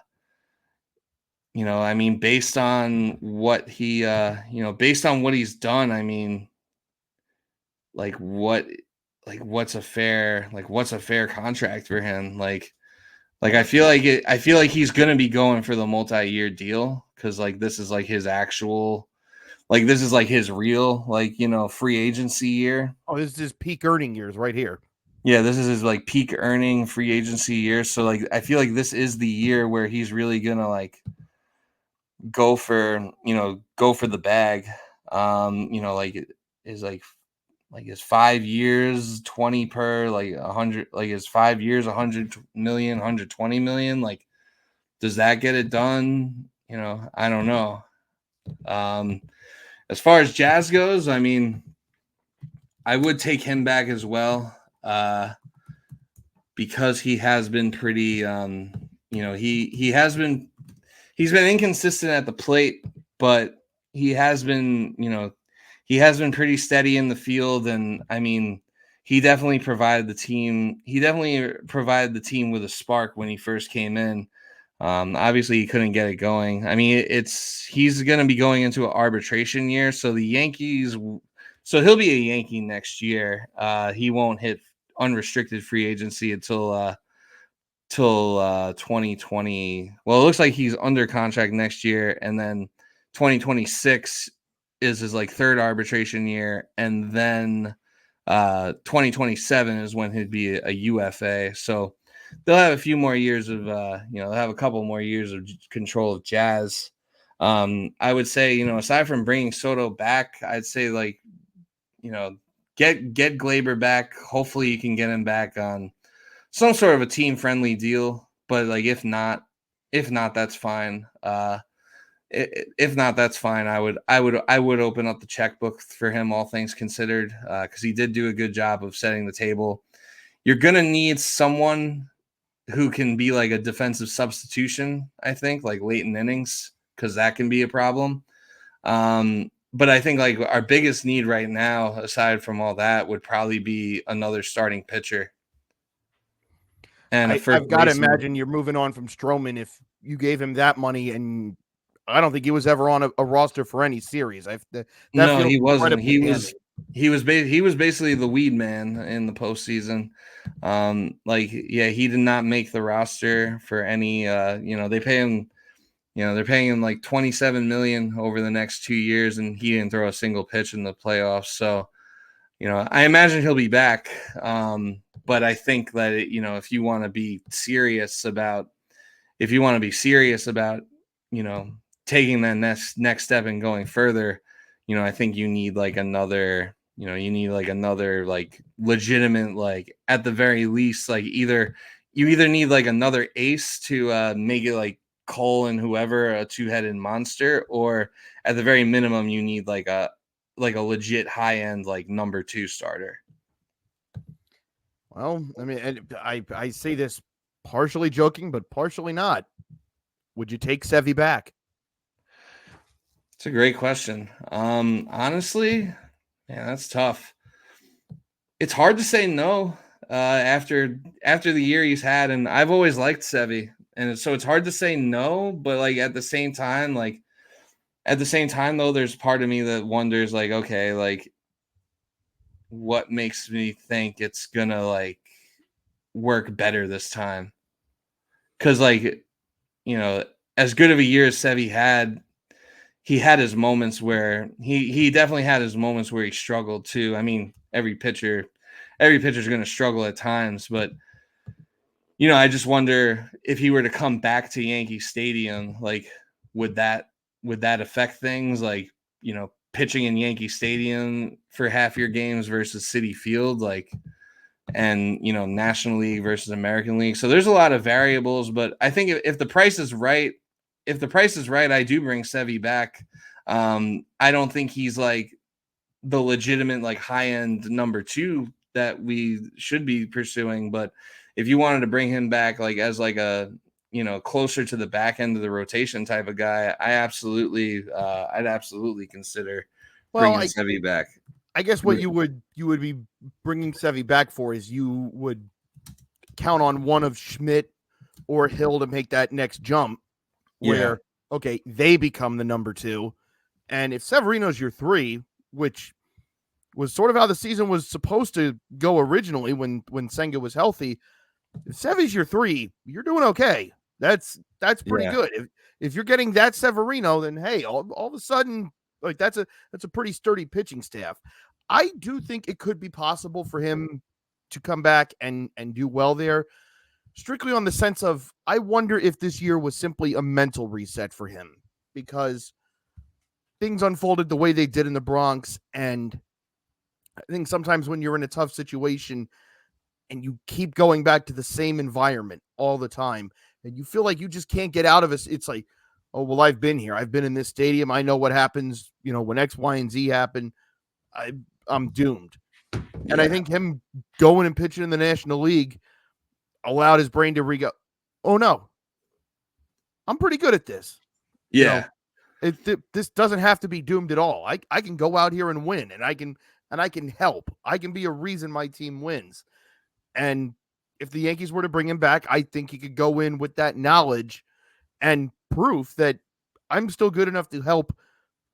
I mean, based on what based on what he's done, I mean, like what's a fair contract for him? Like I feel like he's gonna be going for the multi-year deal because like this is like his actual, like this is like his real free agency year. Oh, this is his peak earning years right here. Yeah, this is his like peak earning free agency year. So like I feel like this is the year where he's really gonna like go for the bag. Like is like his 5 years 20 per like 100, like his 5 years 100 million 120 million. Like does that get it done? I don't know. um as far as Jazz goes, I mean, I would take him back as well, because he has been pretty he's been inconsistent at the plate, but he has been, he has been pretty steady in the field. And I mean, he definitely provided the team. He definitely provided the team with a spark when he first came in. Obviously, he couldn't get it going. I mean, he's going to be going into an arbitration year, so the Yankees. So he'll be a Yankee next year. He won't hit unrestricted free agency till 2020. Well, it looks like he's under contract next year, and then 2026 is his like third arbitration year, and then 2027 is when he'd be a UFA. So they'll have a few more years of they'll have a couple more years of control of Jazz. I would say, aside from bringing Soto back, I'd say like, get Glaber back. Hopefully you can get him back on some sort of a team friendly deal. But like if not, that's fine. If not, that's fine. I would open up the checkbook for him, all things considered, because he did do a good job of setting the table. You're gonna need someone who can be like a defensive substitution, I think, like late in innings, because that can be a problem. But I think like our biggest need right now, aside from all that, would probably be another starting pitcher and a first I've got to baseman. imagine you're moving on from Stroman if you gave him that money, and I don't think he was ever on a roster for any series. That No, feels he wasn't. incredibly He damning. was he was basically the weed man in the postseason. Like yeah, he did not make the roster for any. They pay him. They're paying him like 27 million over the next 2 years, and he didn't throw a single pitch in the playoffs. So I imagine he'll be back. But I think that if you want to be serious about you know, taking that next step and going further, I think you need like another, like legitimate, like at the very least, like you either need like another ace to make it like Cole and whoever a two-headed monster, or at the very minimum, you need like a legit high end like number two starter. Well, I mean, I say this partially joking, but partially not. Would you take Sevy back? It's a great question. Honestly, man, that's tough. It's hard to say no after the year he's had, and I've always liked Sevy, and so it's hard to say no. But like at the same time, though, there's part of me that wonders, like, okay, like what makes me think it's gonna like work better this time? Because like as good of a year as Sevy had, he had his moments where he definitely had his moments where he struggled too. I mean, every pitcher's going to struggle at times, but I just wonder if he were to come back to Yankee Stadium, like would that affect things, like pitching in Yankee Stadium for half your games versus Citi Field, like, and National League versus American League. So there's a lot of variables, but I think if the price is right, I do bring Sevy back. I don't think he's like the legitimate like high end number two that we should be pursuing, but if you wanted to bring him back like as like a closer to the back end of the rotation type of guy, I'd absolutely consider Well, bringing Sevy back. I guess what you would be bringing Sevy back for is you would count on one of Schmidt or Hill to make that next jump where, okay, they become the number two. And if Severino's your three, which was sort of how the season was supposed to go originally when Senga was healthy, if Sevy's your three, you're doing okay. That's pretty good. If you're getting that Severino, then hey, all of a sudden, like that's a pretty sturdy pitching staff. I do think it could be possible for him to come back and do well there, strictly on the sense of I wonder if this year was simply a mental reset for him because things unfolded the way they did in the Bronx. And I think sometimes when you're in a tough situation and you keep going back to the same environment all the time and you feel like you just can't get out of it, it's like, oh, well, I've been here. I've been in this stadium. I know what happens, when X, Y, and Z happen. I'm doomed. And I think him going and pitching in the National League allowed his brain to go, oh, no, I'm pretty good at this. Yeah. This doesn't have to be doomed at all. I can go out here and win, and I can help. I can be a reason my team wins. And if the Yankees were to bring him back, I think he could go in with that knowledge and proof that I'm still good enough to help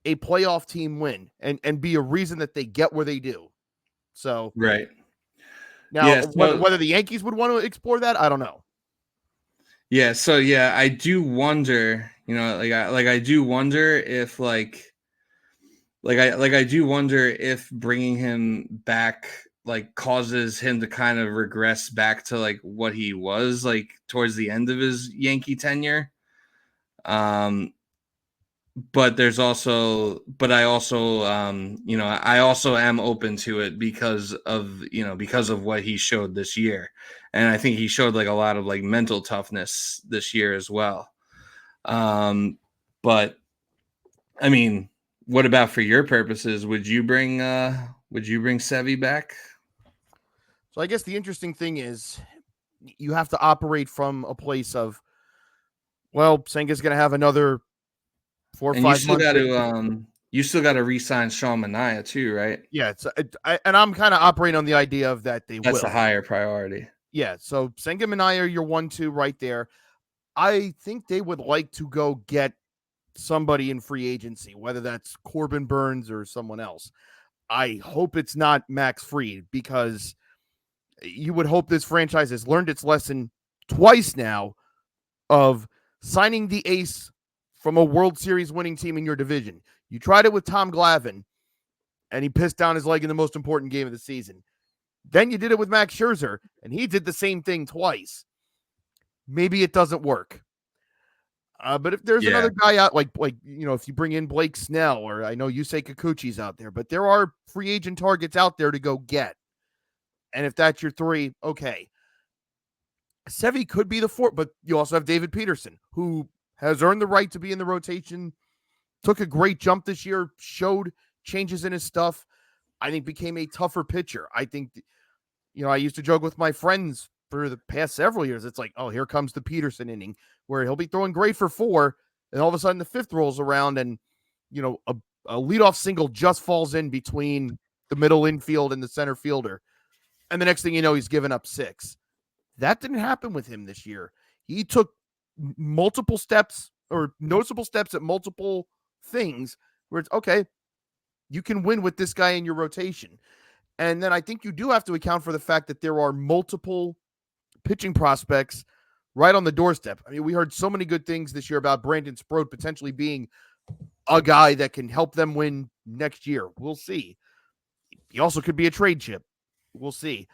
a playoff team win and be a reason that they get where they do. So Right. now, whether the Yankees would want to explore that, I don't know. Yeah. So yeah, I do wonder. I do wonder if I do wonder if bringing him back like causes him to kind of regress back to like what he was like towards the end of his Yankee tenure. But I also I also am open to it because of what he showed this year. And I think he showed like a lot of like mental toughness this year as well. But I mean, what about for your purposes? Would you bring Sevy back? So I guess the interesting thing is you have to operate from a place of, well, Senga's going to have another 4 or And you 5 still months. got to re-sign Sean Manaea too, right? Yeah, and I'm kind of operating on the idea of that they That's will. a higher priority. Yeah, so Senga and I are your 1-2 right there. I think they would like to go get somebody in free agency, whether that's Corbin Burns or someone else. I hope it's not Max Fried, because you would hope this franchise has learned its lesson twice now of signing the ace from a World Series winning team in your division. You tried it with Tom Glavine, and he pissed down his leg in the most important game of the season. Then you did it with Max Scherzer, and he did the same thing twice. Maybe it doesn't work. But if there's another guy out, like if you bring in Blake Snell, or I know Yusei Kikuchi's out there, but there are free agent targets out there to go get. And if that's your three, okay. Sevy could be the fourth, but you also have David Peterson, who has earned the right to be in the rotation, took a great jump this year, showed changes in his stuff. I think became a tougher pitcher. I think, I used to joke with my friends for the past several years. It's like, oh, here comes the Peterson inning, where he'll be throwing great for 4, and all of a sudden the 5th rolls around, and a leadoff single just falls in between the middle infield and the center fielder, and the next thing you know, he's given up 6. That didn't happen with him this year. He took multiple steps, or noticeable steps at multiple things, where it's okay, you can win with this guy in your rotation. And then I think you do have to account for the fact that there are multiple pitching prospects right on the doorstep. I mean, we heard so many good things this year about Brandon Sproat potentially being a guy that can help them win next year. We'll see. He also could be a trade chip. We'll see.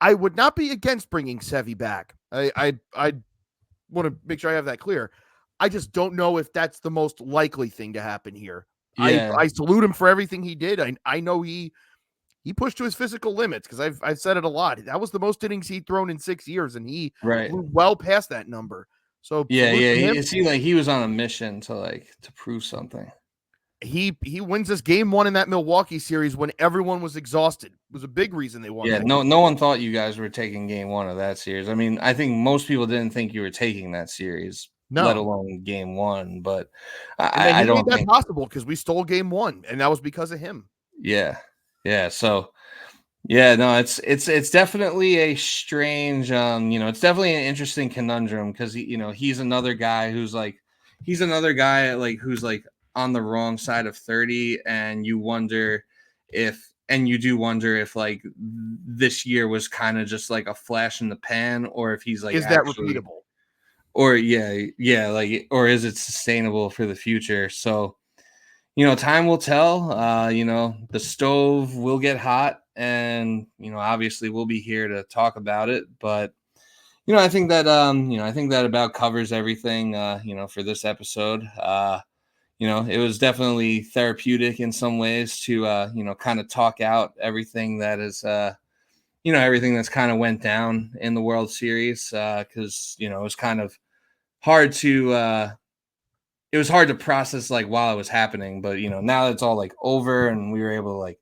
I would not be against bringing Sevy back. I want to make sure I have that clear. I just don't know if that's the most likely thing to happen here. Yeah. I salute him for everything he did. I know he pushed to his physical limits, because I've said it a lot. That was the most innings he'd thrown in 6 years, and he flew well past that number. So it seemed like he was on a mission to prove something. He wins this game 1 in that Milwaukee series when everyone was exhausted. It was a big reason they won. Yeah, no one thought you guys were taking game 1 of that series. I mean, I think most people didn't think you were taking that series, let alone game 1. But I don't think possible, because we stole game 1, and that was because of him. Yeah. So no, it's definitely a strange, it's definitely an interesting conundrum, because he's another guy who's who's on the wrong side of 30, and you do wonder if this year was kind of just like a flash in the pan, or if he's is that repeatable, or or is it sustainable for the future? So time will tell. The stove will get hot, and obviously we'll be here to talk about it. But I think that about covers everything. For this episode. It was definitely therapeutic in some ways to kind of talk out everything that is everything that's kind of went down in the World Series, because it was kind of hard to. It was hard to process while it was happening, but now that it's all over and we were able to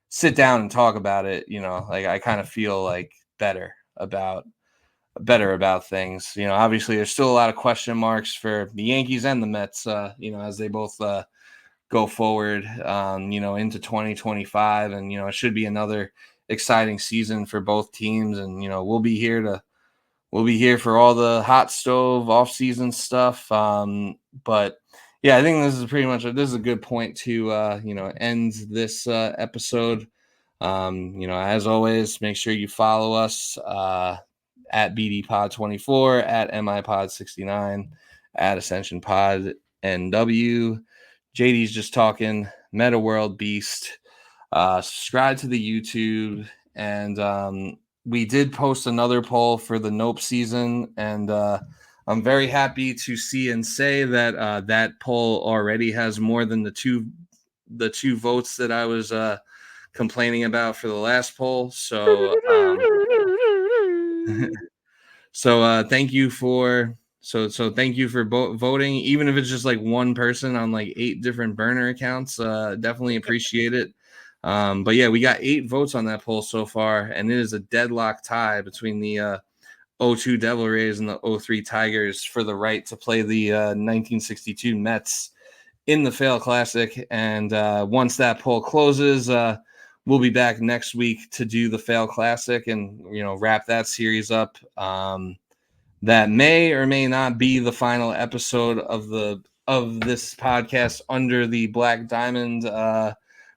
sit down and talk about it, I kind of feel better about things. Obviously there's still a lot of question marks for the Yankees and the Mets, as they both go forward, into 2025, and it should be another exciting season for both teams, and we'll be here for all the hot stove off-season stuff. But yeah, I think this is a good point to end this episode. As always, make sure you follow us at BDPod 24, at MIPod 69, at Ascension Pod NW. JD's just talking, Meta World Beast. Subscribe to the YouTube, and we did post another poll for the Nope season, and I'm very happy to see and say that that poll already has more than the two votes that I was complaining about for the last poll. So thank you for thank you for voting, even if it's just one person on 8 different burner accounts. Definitely appreciate it. But yeah, we got 8 votes on that poll so far, and it is a deadlock tie between the '02 Devil Rays and the '03 Tigers for the right to play the 1962 Mets in the Fail Classic. And once that poll closes, we'll be back next week to do the Fail Classic and, wrap that series up. That may or may not be the final episode of this podcast under the Black Diamond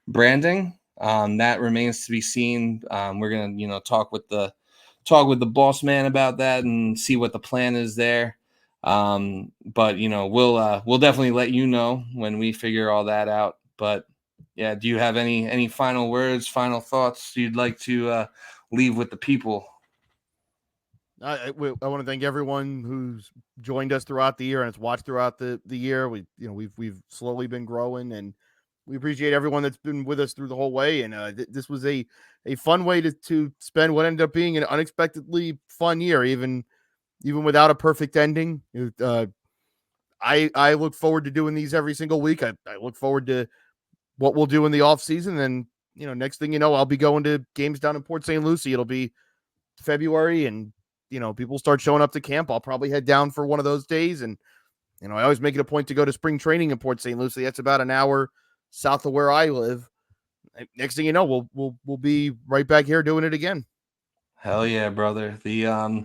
branding. That remains to be seen. We're gonna, talk with the boss man about that and see what the plan is there. But we'll definitely let you know when we figure all that out. But yeah, do you have any final words, final thoughts you'd like to leave with the people? I want to thank everyone who's joined us throughout the year and has watched throughout the year. We've slowly been growing, and we appreciate everyone that's been with us through the whole way. And this was a fun way to spend what ended up being an unexpectedly fun year, even without a perfect ending. I look forward to doing these every single week. I look forward to what we'll do in the off season. And next thing you know, I'll be going to games down in Port St. Lucie. It'll be February, and people start showing up to camp. I'll probably head down for one of those days. And, I always make it a point to go to spring training in Port St. Lucie. That's about an hour south of where I live. Next thing you know, we'll be right back here doing it again. Hell yeah, brother. The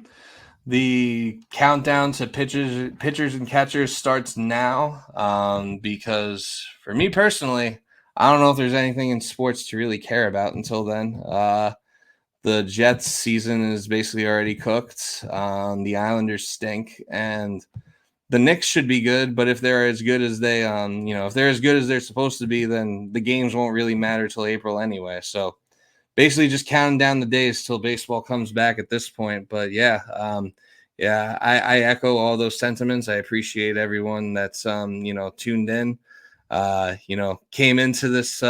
countdown to pitchers and catchers starts now. Because for me personally, I don't know if there's anything in sports to really care about until then. The Jets season is basically already cooked. The Islanders stink, and the Knicks should be good. But if they're as good as if they're as good as they're supposed to be, then the games won't really matter till April anyway. So basically, just counting down the days till baseball comes back at this point. But yeah, I echo all those sentiments. I appreciate everyone that's tuned in. Came into this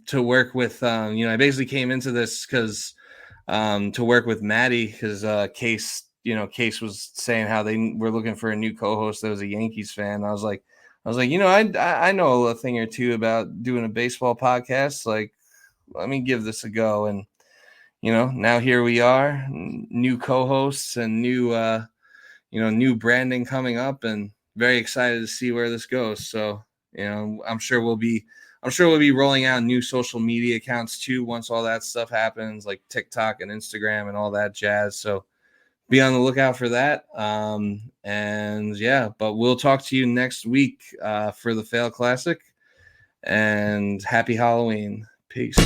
to work with, I basically came into this because to work with Maddie, because Case was saying how they were looking for a new co-host that was a Yankees fan. I was like, I know a thing or two about doing a baseball podcast. Like, let me give this a go. And, now here we are, new co-hosts and new branding coming up, and very excited to see where this goes. So, I'm sure we'll be rolling out new social media accounts too once all that stuff happens, like TikTok and Instagram and all that jazz. So be on the lookout for that. And yeah, but we'll talk to you next week for the Fail Classic. And happy Halloween. Peace.